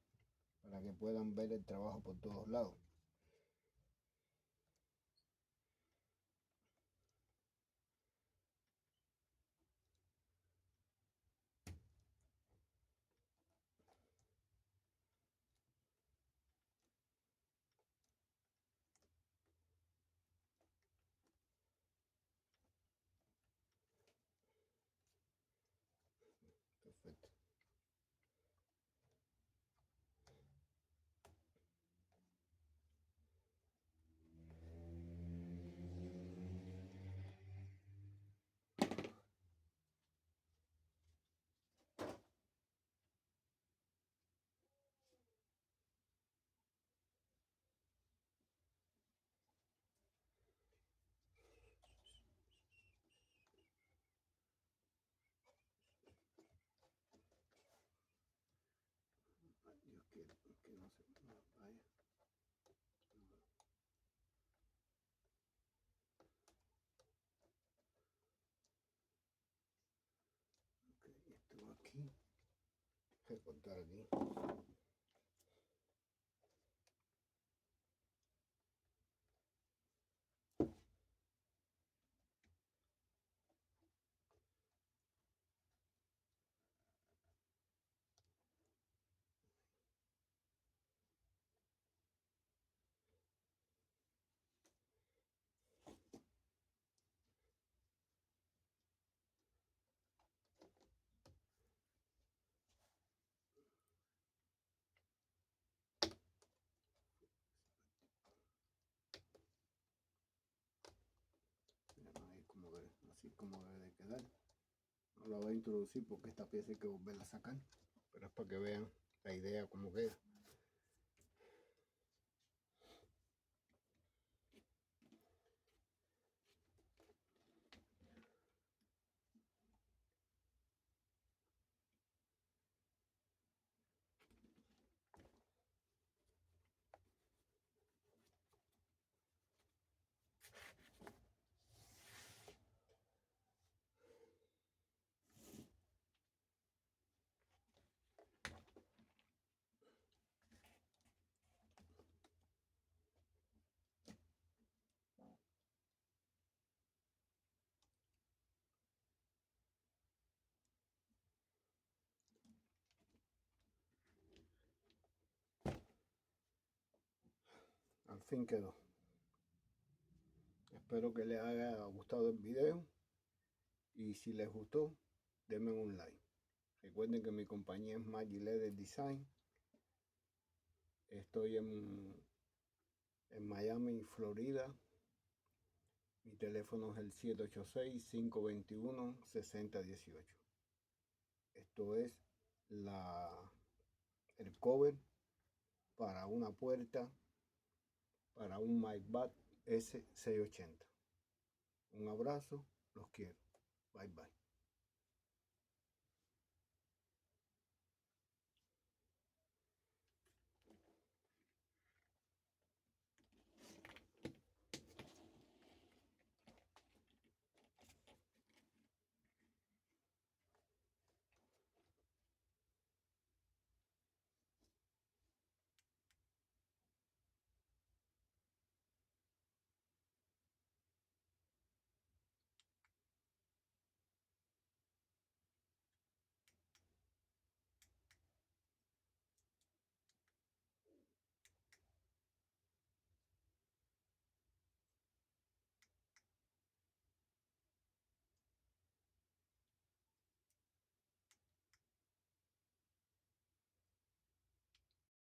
para que puedan ver el trabajo por todos lados. Perfecto. Dios quiera que no se vaya. Ok, esto aquí. Recortar aquí. así como debe de quedar. No la voy a introducir porque esta pieza hay que volverla a sacar, pero es para que vean la idea como queda. Al fin quedó. Espero que les haya gustado el video y si les gustó, denme un like. Recuerden que mi compañía es Magic Leather Design. Estoy en Miami, Florida. Mi teléfono es el 786-521-6018. Esto es el cover para una puerta, para un MyBat S680. Un abrazo, los quiero. Bye bye.